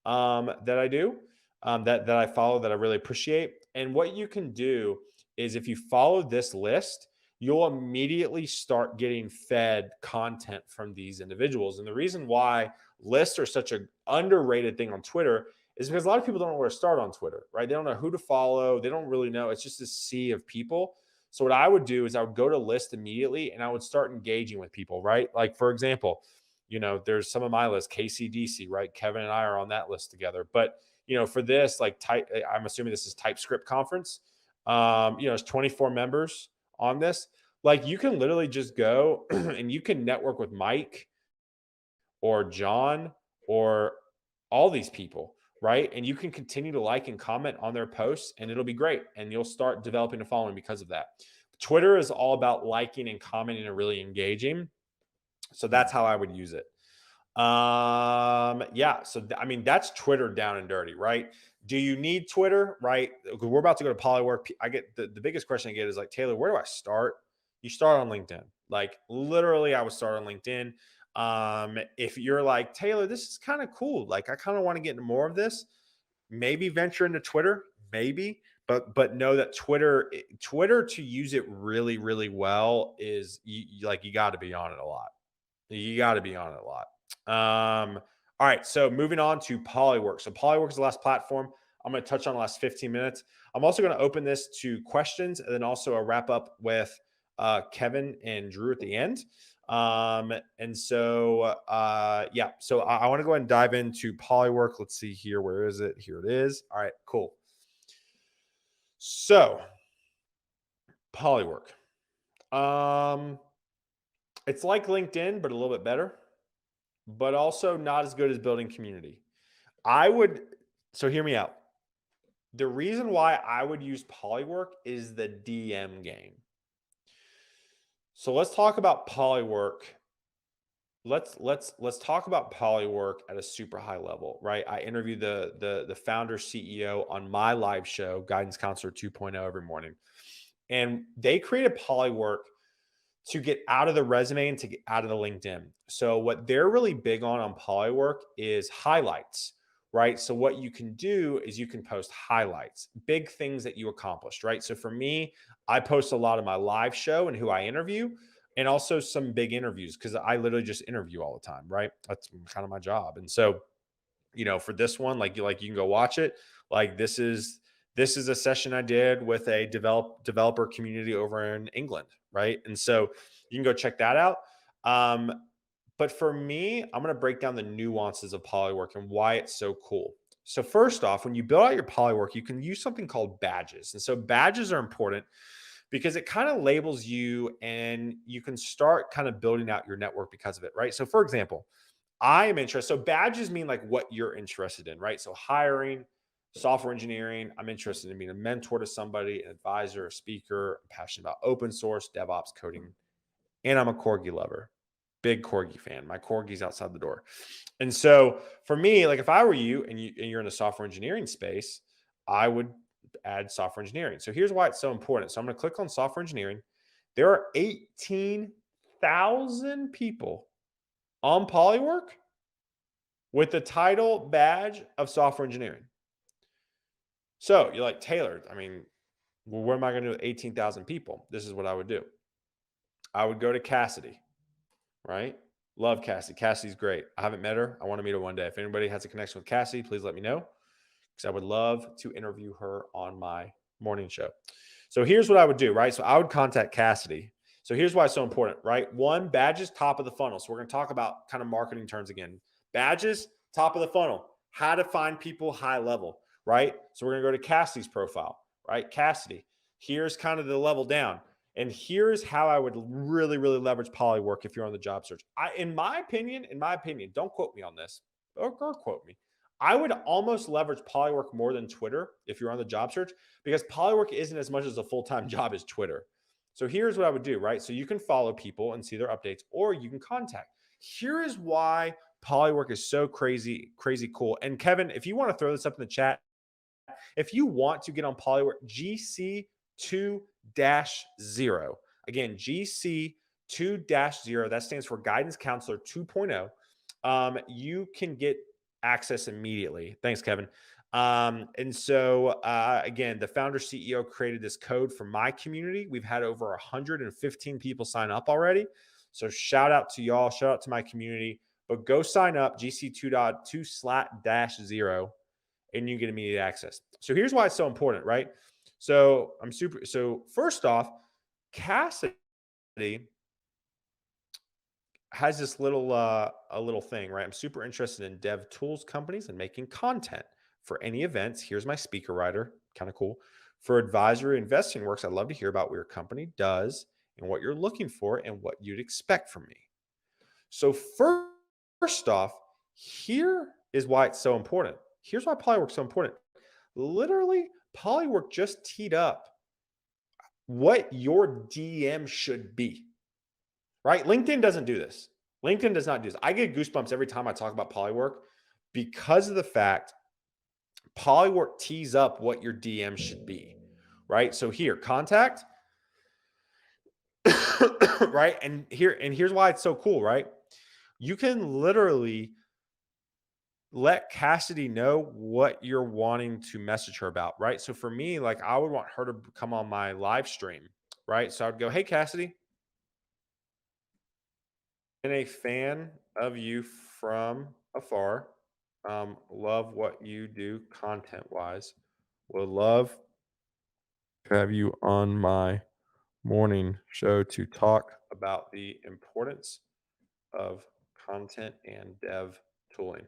that I do, that I follow, that I really appreciate. And what you can do is if you follow this list, you'll immediately start getting fed content from these individuals. And the reason why lists are such an underrated thing on Twitter is because a lot of people don't know where to start on Twitter, right? They don't know who to follow. They don't really know. It's just a sea of people. So what I would do is I would go to list immediately and I would start engaging with people, right? Like for example, there's some of my list, KCDC, right? Kevin and I are on that list together. But, for this, like I'm assuming this is TypeScript conference. There's 24 members on this. Like you can literally just go and you can network with Mike or John or all these people, right? And you can continue to like and comment on their posts and it'll be great. And you'll start developing a following because of that. Twitter is all about liking and commenting and really engaging. So that's how I would use it. Yeah. So, that's Twitter down and dirty, right? Do you need Twitter, right? We're about to go to Polywork. I get the biggest question I get is like, Taylor, where do I start? You start on LinkedIn. Like literally I would start on LinkedIn. If you're like, Taylor, this is kind of cool. Like I kind of want to get into more of this, maybe venture into Twitter, maybe, but know that Twitter to use it really, really well is you got to be on it a lot. You got to be on it a lot. All right. So moving on to Polywork. So Polywork is the last platform I'm going to touch on the last 15 minutes. I'm also going to open this to questions and then also a wrap up with Kevin and Drew at the end. And so, yeah, so I want to go ahead and dive into Polywork. Let's see here. Where is it? Here it is. All right, cool. So Polywork. It's like LinkedIn, but a little bit better, but also not as good as building community. So hear me out. The reason why I would use Polywork is the DM game. So let's talk about Polywork. Let's talk about Polywork at a super high level, right? I interview the founder CEO on my live show, Guidance Counselor 2.0, every morning. And they created Polywork to get out of the resume and to get out of the LinkedIn. So what they're really big on Polywork is highlights, right? So what you can do is you can post highlights, big things that you accomplished, right? So for me, I post a lot of my live show and who I interview, and also some big interviews because I literally just interview all the time, right? That's kind of my job. And so, for this one, like you can go watch it. Like this is a session I did with a developer community over in England, right? And so you can go check that out. But for me, I'm going to break down the nuances of Polywork and why it's so cool. So first off, when you build out your Polywork, you can use something called badges. And so badges are important because it kind of labels you and you can start kind of building out your network because of it, right? So for example, I am interested. So badges mean like what you're interested in, right? So hiring, software engineering. I'm interested in being a mentor to somebody, an advisor, a speaker. I'm passionate about open source, DevOps, coding, and I'm a corgi lover. Big corgi fan. My corgi's outside the door. And so for me, like if I were you and you're in the software engineering space, I would add software engineering. So here's why it's so important. So I'm going to click on software engineering. There are 18,000 people on Polywork with the title badge of software engineering. So you're like, Taylor, I mean, well, what am I going to do with 18,000 people? This is what I would do. I would go to Cassidy, right? Love Cassidy. Cassidy's great. I haven't met her. I want to meet her one day. If anybody has a connection with Cassidy, please let me know because I would love to interview her on my morning show. So here's what I would do, right? So I would contact Cassidy. So here's why it's so important, right? One, badges, top of the funnel. So we're going to talk about kind of marketing terms again. Badges, top of the funnel. How to find people high level, right? So we're going to go to Cassidy's profile, right? Cassidy, here's kind of the level down. And here's how I would really, really leverage Polywork if you're on the job search. In my opinion, don't quote me on this, or quote me. I would almost leverage Polywork more than Twitter if you're on the job search because Polywork isn't as much as a full-time job as Twitter. So here's what I would do, right? So you can follow people and see their updates, or you can contact. Here is why Polywork is so crazy, crazy cool. And Kevin, if you want to throw this up in the chat, if you want to get on Polywork, GC2-0. Again, GC2-0. That stands for Guidance Counselor 2.0. You can get access immediately. Thanks, Kevin. And so, again, the founder CEO created this code for my community. We've had over 115 people sign up already. So shout out to y'all. Shout out to my community. But go sign up, GC2.2/0, and you get immediate access. So here's why it's so important, right? So first off, Cassidy has this little thing, right? I'm super interested in dev tools companies and making content for any events. Here's my speaker writer, kind of cool. For advisory investing works, I'd love to hear about what your company does and what you're looking for and what you'd expect from me. So first off, here is why it's so important. Here's why Polywork's so important. Literally, Polywork just teed up what your DM should be, right? LinkedIn doesn't do this. LinkedIn does not do this. I get goosebumps every time I talk about Polywork because of the fact Polywork tees up what your DM should be, right? So here, contact, right? And here's why it's so cool, right? You can literally let Cassidy know what you're wanting to message her about, right? So for me, like I would want her to come on my live stream, right? So I would go, hey, Cassidy, been a fan of you from afar. Love what you do content wise. Would love to have you on my morning show to talk about the importance of content and dev tooling.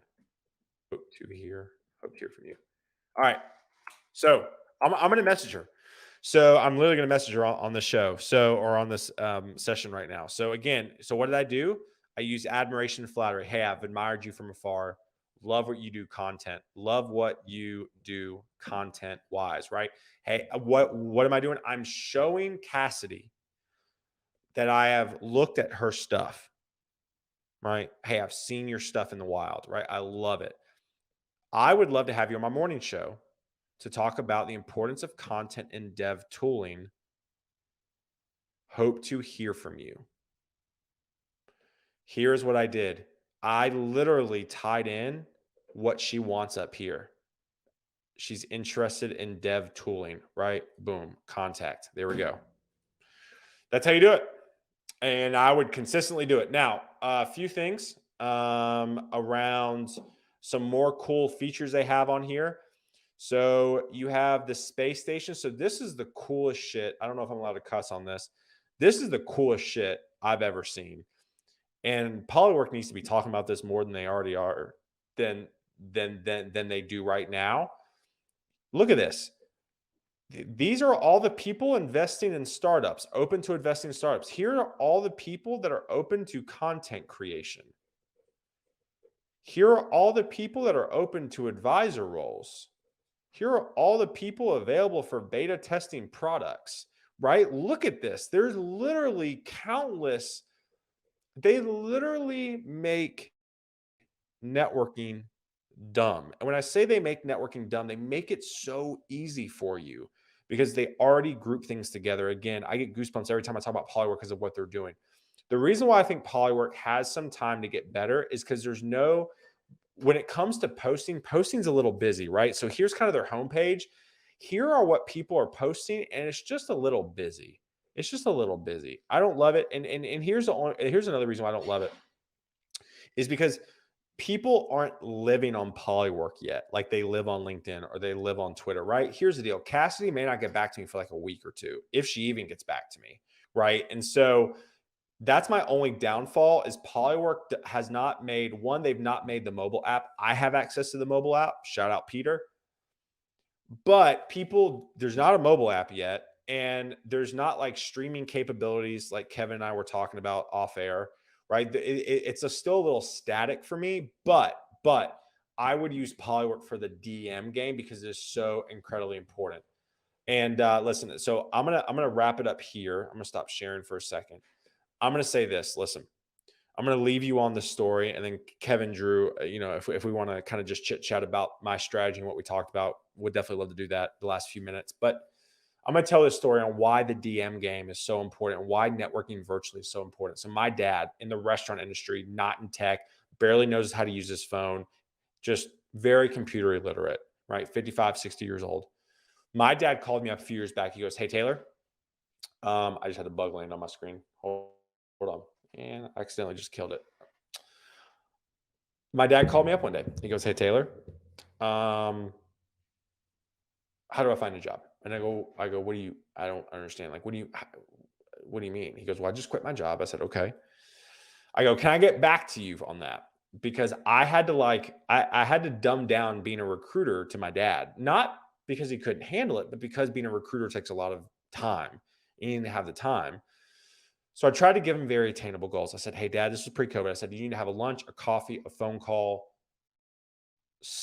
Hope to hear from you. All right. So I'm going to message her. So I'm literally going to message her on the show. So, or on this session right now. So again, so what did I do? I use admiration and flattery. Hey, I've admired you from afar. Love what you do content. Love what you do content wise, right? Hey, what am I doing? I'm showing Cassidy that I have looked at her stuff, right? Hey, I've seen your stuff in the wild, right? I love it. I would love to have you on my morning show to talk about the importance of content and dev tooling. Hope to hear from you. Here's what I did. I literally tied in what she wants up here. She's interested in dev tooling, right? Boom, contact. There we go. That's how you do it. And I would consistently do it. Now, a few things around some more cool features they have on here. So you have the space station. So this is the coolest shit. I don't know if I'm allowed to cuss on this. This is the coolest shit I've ever seen. And Polywork needs to be talking about this more than they already are, than they do right now. Look at this. These are all the people investing in startups, open to investing in startups. Here are all the people that are open to content creation. Here are all the people that are open to advisor roles. Here are all the people available for beta testing products, right? Look at this. There's literally countless. They literally make networking dumb. And when I say they make networking dumb, they make it so easy for you because they already group things together. Again, I get goosebumps every time I talk about Polywork because of what they're doing. The reason why I think Polywork has some time to get better is because there's no, when it comes to posting's a little busy, right? So here's kind of their homepage. Here are what people are posting, and it's just a little busy. It's just a little busy. I don't love it. And here's another reason why I don't love it is because people aren't living on Polywork yet, like they live on LinkedIn or they live on Twitter, right? Here's the deal. Cassidy may not get back to me for like a week or two, if she even gets back to me, right? And so that's my only downfall is Polywork has not made, one, they've not made the mobile app. I have access to the mobile app. Shout out Peter. But there's not a mobile app yet. And there's not like streaming capabilities like Kevin and I were talking about off air, right? It's still a little static for me, but I would use Polywork for the DM game because it is so incredibly important. And listen, so I'm gonna wrap it up here. I'm gonna stop sharing for a second. I'm gonna say this. Listen, I'm gonna leave you on the story, and then Kevin, Drew, if we want to kind of just chit chat about my strategy and what we talked about, would definitely love to do that the last few minutes. But I'm going to tell this story on why the DM game is so important and why networking virtually is so important. So my dad in the restaurant industry, not in tech, barely knows how to use his phone, just very computer illiterate, right? 55, 60 years old. My dad called me up a few years back. He goes, "Hey, Taylor." I just had a bug land on my screen. Hold on. And I accidentally just killed it. My dad called me up one day. He goes, "Hey, Taylor, how do I find a job?" And I go, I don't understand. Like, what do you mean? He goes, "Well, I just quit my job." I said, "Okay." I go, "Can I get back to you on that?" Because I had to I had to dumb down being a recruiter to my dad, not because he couldn't handle it, but because being a recruiter takes a lot of time. You need to have the time. So I tried to give him very attainable goals. I said, "Hey, Dad, this is pre-COVID." I said, "You need to have a lunch, a coffee, a phone call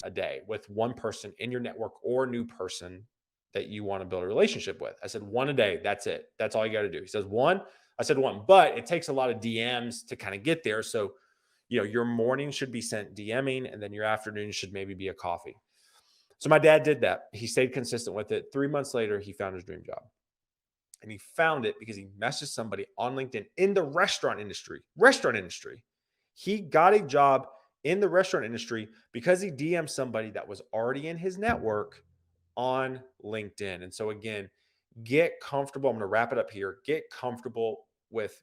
a day with one person in your network or a new person that you want to build a relationship with." I said, "One a day. That's it. That's all you got to do." He says, "One?" I said, "One," but it takes a lot of DMs to kind of get there. So, your morning should be sent DMing, and then your afternoon should maybe be a coffee. So my dad did that. He stayed consistent with it. 3 months later, he found his dream job. And he found it because he messaged somebody on LinkedIn in the restaurant industry. He got a job in the restaurant industry because he DM'd somebody that was already in his network on LinkedIn. And so again, get comfortable. I'm going to wrap it up here. Get comfortable with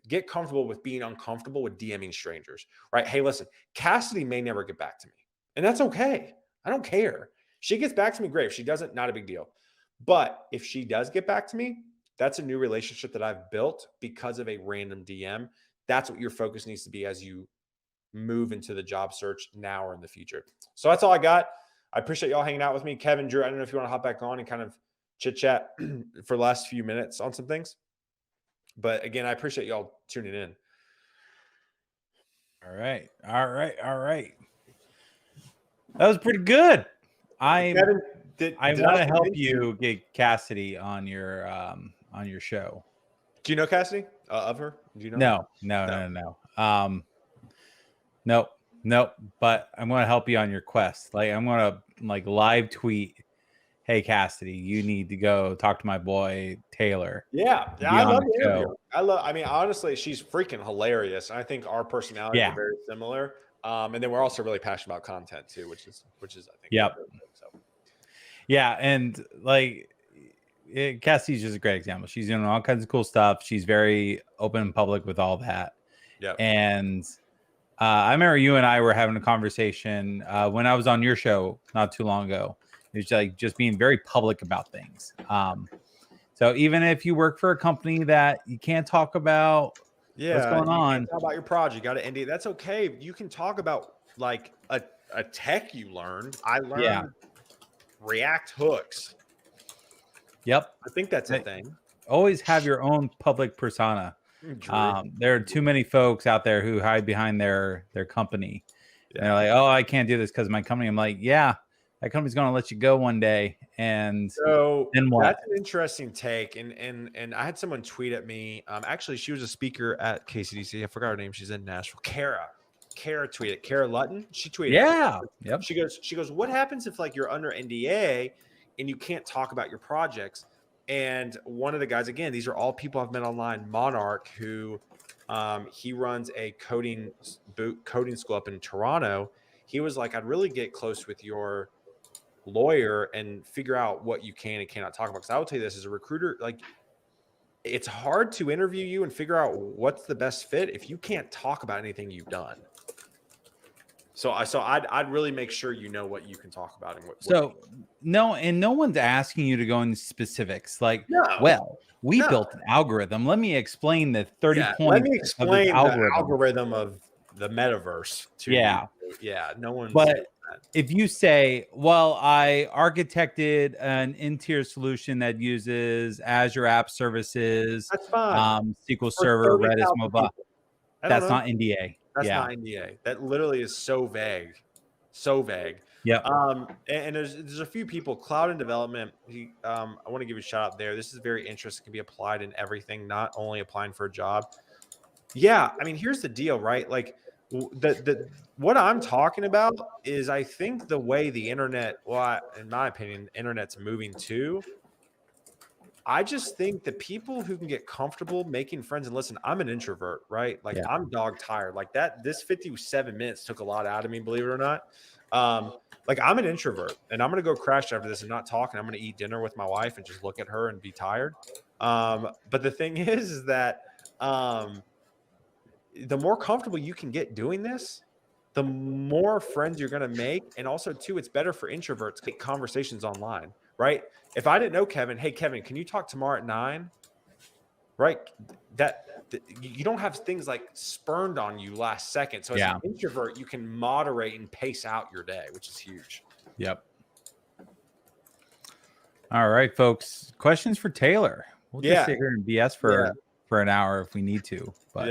being uncomfortable with DMing strangers, right? Hey, listen, Cassidy may never get back to me, and that's okay. I don't care. She gets back to me, great. If she doesn't, not a big deal. But if she does get back to me, that's a new relationship that I've built because of a random DM. That's what your focus needs to be as you move into the job search now or in the future. So that's all I got. I appreciate y'all hanging out with me. Kevin, Drew, I don't know if you want to hop back on and kind of chit chat for the last few minutes on some things. But again, I appreciate y'all tuning in. All right. That was pretty good. Kevin, I want to help you get Cassidy on your show. Do you know Cassidy of her? Do you know? No. Nope. But I'm going to help you on your quest. Like I'm going to like live tweet, "Hey Cassidy, you need to go talk to my boy Taylor." Yeah, I love the interview. I mean, honestly, she's freaking hilarious. I think our personalities are very similar. And then we're also really passionate about content too, which is I think. Yep. So. Yeah, and like Cassie's just a great example. She's doing all kinds of cool stuff. She's very open and public with all that. Yeah. And I remember you and I were having a conversation when I was on your show not too long ago. It was like just being very public about things. So even if you work for a company that you can't talk about what's going on, talk about your project, you got to NDA. That's okay. You can talk about like a tech you learned. I learned React hooks. Yep. I think that's a thing. Always have your own public persona. There are too many folks out there who hide behind their company. Yeah. They're like, "Oh, I can't do this because of my company." I'm like, "Yeah, that company's going to let you go one day." And so then what? That's an interesting take. And I had someone tweet at me. Actually, she was a speaker at KCDC. I forgot her name. She's in Nashville. Kara tweeted. Kara Lutton. She tweeted. Yeah. Yep. She goes, "What happens if like you're under NDA and you can't talk about your projects?" And one of the guys, again, these are all people I've met online, Monarch, who he runs a coding school up in Toronto. He was like, "I'd really get close with your lawyer and figure out what you can and cannot talk about." Because I will tell you this, as a recruiter, like it's hard to interview you and figure out what's the best fit if you can't talk about anything you've done. So I'd really make sure you know what you can talk about and what. No one's asking you to go into specifics. Like, we built an algorithm. Let me explain the 30 points. Let me explain the algorithm of the metaverse to you. Yeah, no one's. But if you say, "Well, I architected an in-tier solution that uses Azure App Services, that's fine. SQL Server, Redis, mobile," that's not NDA. That's not NDA. That literally is so vague. Yeah. And there's a few people, cloud and development. I want to give you a shout out there. This is very interesting. Can be applied in everything, not only applying for a job. Yeah. I mean, here's the deal, right? Like what I'm talking about is I think the way the internet, in my opinion, the internet's moving to, I just think the people who can get comfortable making friends, and listen, I'm an introvert, right? Like I'm dog tired. Like this 57 minutes took a lot out of me, believe it or not. Like I'm an introvert and I'm going to go crash after this and not talk. And I'm going to eat dinner with my wife and just look at her and be tired. But the thing is that, the more comfortable you can get doing this, the more friends you're going to make. And also too, it's better for introverts to get conversations online, right? If I didn't know Kevin, "Hey Kevin, can you talk tomorrow at 9?" Right? That you don't have things like spurned on you last second. So as an introvert, you can moderate and pace out your day, which is huge. Yep. All right, folks. Questions for Taylor. We'll just sit here and BS for an hour if we need to. But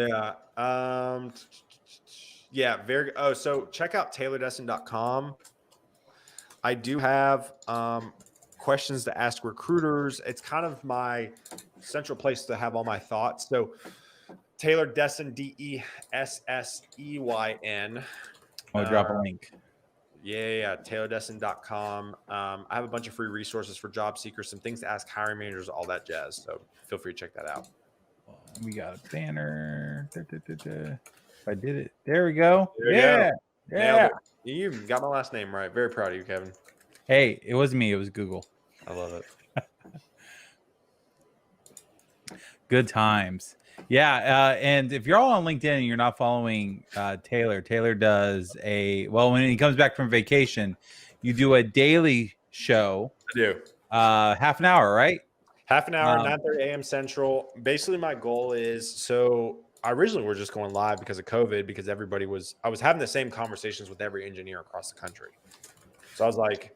so check out taylordesseyn.com. I do have questions to ask recruiters. It's kind of my central place to have all my thoughts. So Taylor Desseyn, DESSEYN. I'll drop a link. taylordesseyn.com. I have a bunch of free resources for job seekers, some things to ask hiring managers, all that jazz. So feel free to check that out. We got a banner. I did it. There we go. Yeah. You got my last name right. Very proud of you, Kevin. Hey, it wasn't me. It was Google. I love it. Good times. Yeah. And if you're all on LinkedIn and you're not following Taylor does when he comes back from vacation, you do a daily show. I do. Half an hour, right? Half an hour, Um, 9:30 a.m. Central. Basically, my goal is so I originally were just going live because of COVID, because I was having the same conversations with every engineer across the country. So I was like,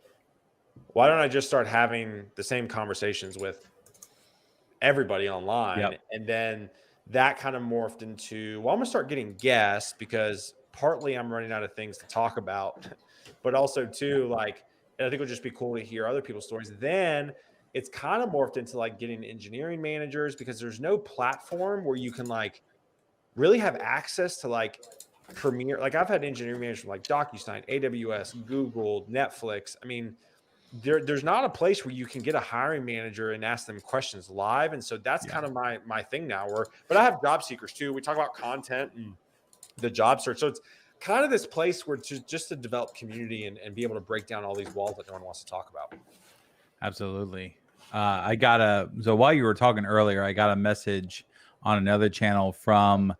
why don't I just start having the same conversations with everybody online? Yep. And then that kind of morphed into, well, I'm gonna start getting guests because partly I'm running out of things to talk about, but also too, like, and I think it would just be cool to hear other people's stories. Then it's kind of morphed into like getting engineering managers, because there's no platform where you can like really have access to like premier. Like I've had engineering managers from like DocuSign, AWS, Google, Netflix. I mean, there's not a place where you can get a hiring manager and ask them questions live. And so that's kind of my thing now. But I have job seekers too. We talk about content and the job search. So it's kind of this place where just to develop community and be able to break down all these walls that no one wants to talk about. Absolutely. So while you were talking earlier, I got a message on another channel from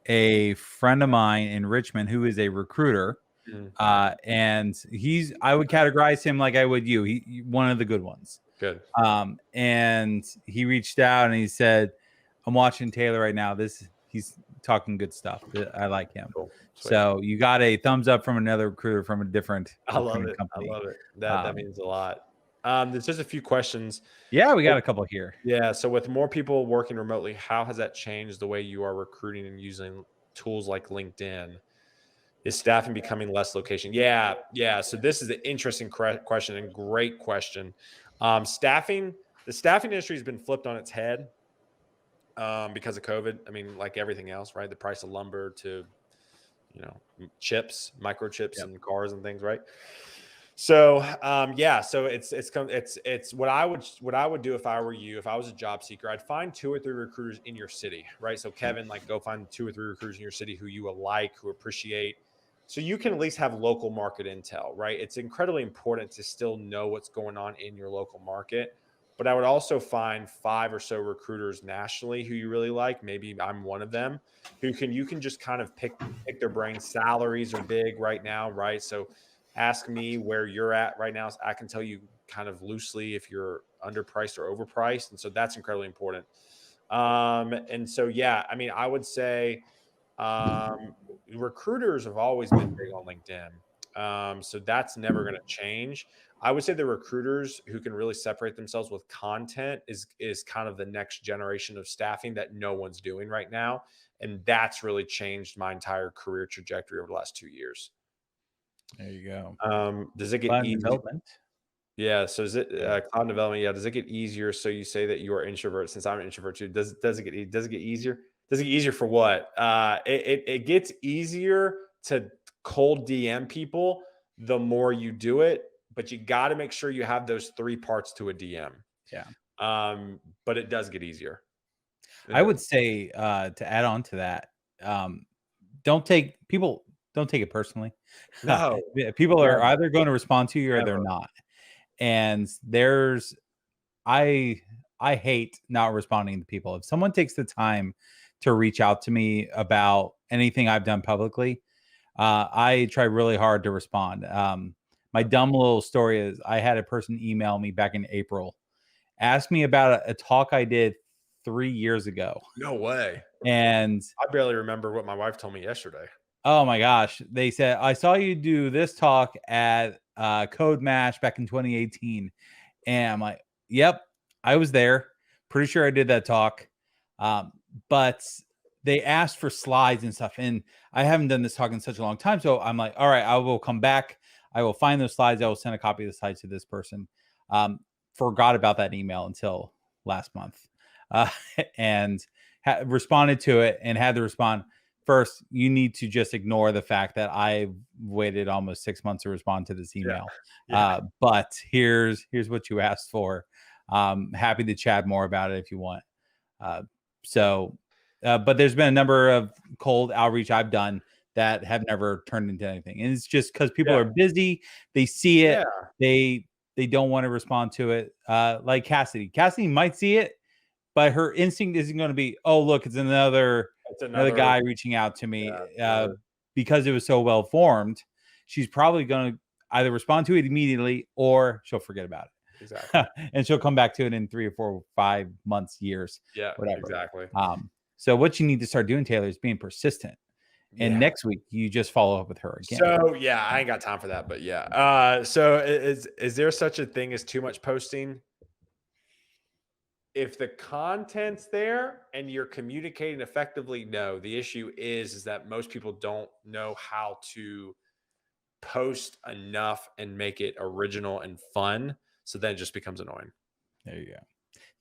a friend of mine in Richmond who is a recruiter. And I would categorize him like I would you. He one of the good ones. Good. And he reached out and he said, I'm watching Taylor right now. He's talking good stuff. I like him. Cool. So you got a thumbs up from another recruiter from a different company. I love it. That means a lot. There's just a few questions. Yeah, we got a couple here. Yeah. So with more people working remotely, how has that changed the way you are recruiting and using tools like LinkedIn? Is staffing becoming less location? Yeah. So this is an interesting question and great question. The staffing industry has been flipped on its head because of COVID. I mean, like everything else, right? The price of lumber to, chips, microchips in cars and things, right? So, so it's what I would do if I were you, if I was a job seeker, I'd find 2 or 3 recruiters in your city, right? So Kevin, like go find 2 or 3 recruiters in your city who you like, who appreciate, so you can at least have local market intel, right? It's incredibly important to still know what's going on in your local market, but I would also find 5 or so recruiters nationally who you really like. Maybe I'm one of them you can just kind of pick their brains. Salaries are big right now, right? So ask me where you're at right now. So I can tell you kind of loosely if you're underpriced or overpriced. And so that's incredibly important. And so, I mean, I would say recruiters have always been big on LinkedIn. So that's never going to change. I would say the recruiters who can really separate themselves with content is kind of the next generation of staffing that no one's doing right now. And that's really changed my entire career trajectory over the last 2 years. There you go. Does it get Cloud easier? development? Yeah. So is it cloud development? Yeah. Does it get easier? So you say that you are introvert, since I'm an introvert too. Does it get easier? Does it get easier for what? It gets easier to cold DM people the more you do it, but you got to make sure you have those 3 parts to a DM. Yeah. But it does get easier. I would say to add on to that, don't take it personally. No. People are either going to respond to you or they're not. And I hate not responding to people. If someone takes the time to reach out to me about anything I've done publicly, I try really hard to respond. My dumb little story is I had a person email me back in April, ask me about a talk I did 3 years ago. No way. And I barely remember what my wife told me yesterday. Oh my gosh. They said, I saw you do this talk at Code Mash back in 2018. And I'm like, yep, I was there. Pretty sure I did that talk. But they asked for slides and stuff. And I haven't done this talk in such a long time. So I'm like, all right, I will come back. I will find those slides. I will send a copy of the slides to this person. Forgot about that email until last month. And responded to it and had to respond. First, you need to just ignore the fact that I waited almost 6 months to respond to this email. But here's what you asked for. Happy to chat more about it if you want. But there's been a number of cold outreach I've done that have never turned into anything. And it's just because people are busy. They see it. They don't want to respond to it. Like Cassidy. Cassidy might see it, but her instinct isn't going to be, oh, look, it's another guy reaching out to me because it was so well formed. She's probably going to either respond to it immediately or she'll forget about it. exactly. And she'll come back to it in 3 or 4 or 5 months, years, Yeah, whatever. exactly. So what you need to start doing, Taylor, is being persistent. And Yeah. next week you just follow up with her again. So yeah, I ain't got time for that, but yeah. So is there such a thing as too much posting? If the content's there and you're communicating effectively, no. The issue is that most people don't know how to post enough and make it original and fun. So then it just becomes annoying. There you go.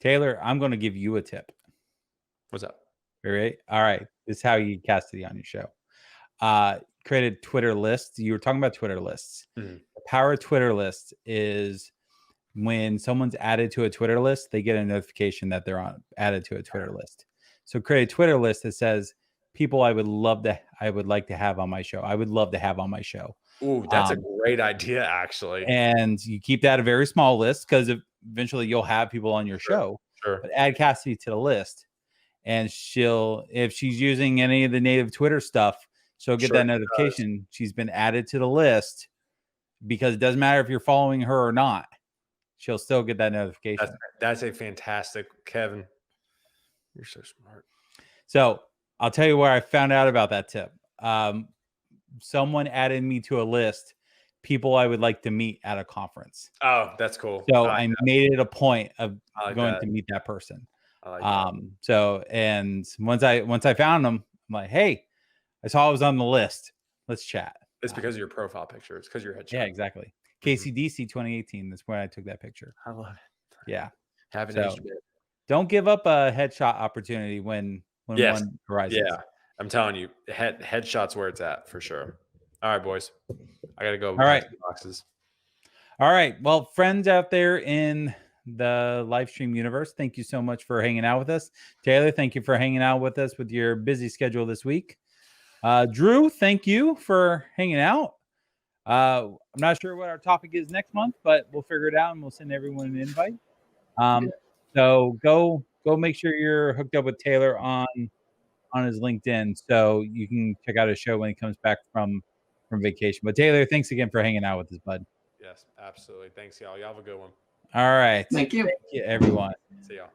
Taylor, I'm going to give you a tip. What's up? All right. This is how you cast it on your show. Create a Twitter list. You were talking about Twitter lists. Mm-hmm. The power of Twitter lists is when someone's added to a Twitter list, they get a notification that they're added to a Twitter list. So create a Twitter list that says people I would like to have on my show. I would love to have on my show. Ooh, that's a great idea, actually. And you keep that a very small list because eventually you'll have people on your show. Sure. But add Cassidy to the list, and if she's using any of the native Twitter stuff, she'll get that notification. She's been added to the list, because it doesn't matter if you're following her or not. She'll still get that notification. That's a fantastic, Kevin. You're so smart. So I'll tell you where I found out about that tip. Someone added me to a list, people I would like to meet at a conference. Oh, that's cool. So I made it a point of going that. to meet that person. I like that. So, and once I found them, I'm like, hey, I saw I was on the list. Let's chat. It's because of your profile picture. It's because your headshot. Yeah, exactly. KCDC 2018. That's when I took that picture. I love it. Yeah. Haven't So, aged a bit. Don't give up a headshot opportunity when Yes. one arises. Yeah. I'm telling you, headshots where it's at for sure. All right, boys. I got to go. All right. Boxes. All right. Well, friends out there in the live stream universe, thank you so much for hanging out with us. Taylor, thank you for hanging out with us with your busy schedule this week. Drew, thank you for hanging out. I'm not sure what our topic is next month, but we'll figure it out and we'll send everyone an invite. So go make sure you're hooked up with Taylor on his LinkedIn so you can check out his show when he comes back from vacation. But Taylor, thanks again for hanging out with us, bud. Yes, absolutely. Thanks, y'all. Y'all have a good one. All right. Thank you. Thank you, everyone. See y'all.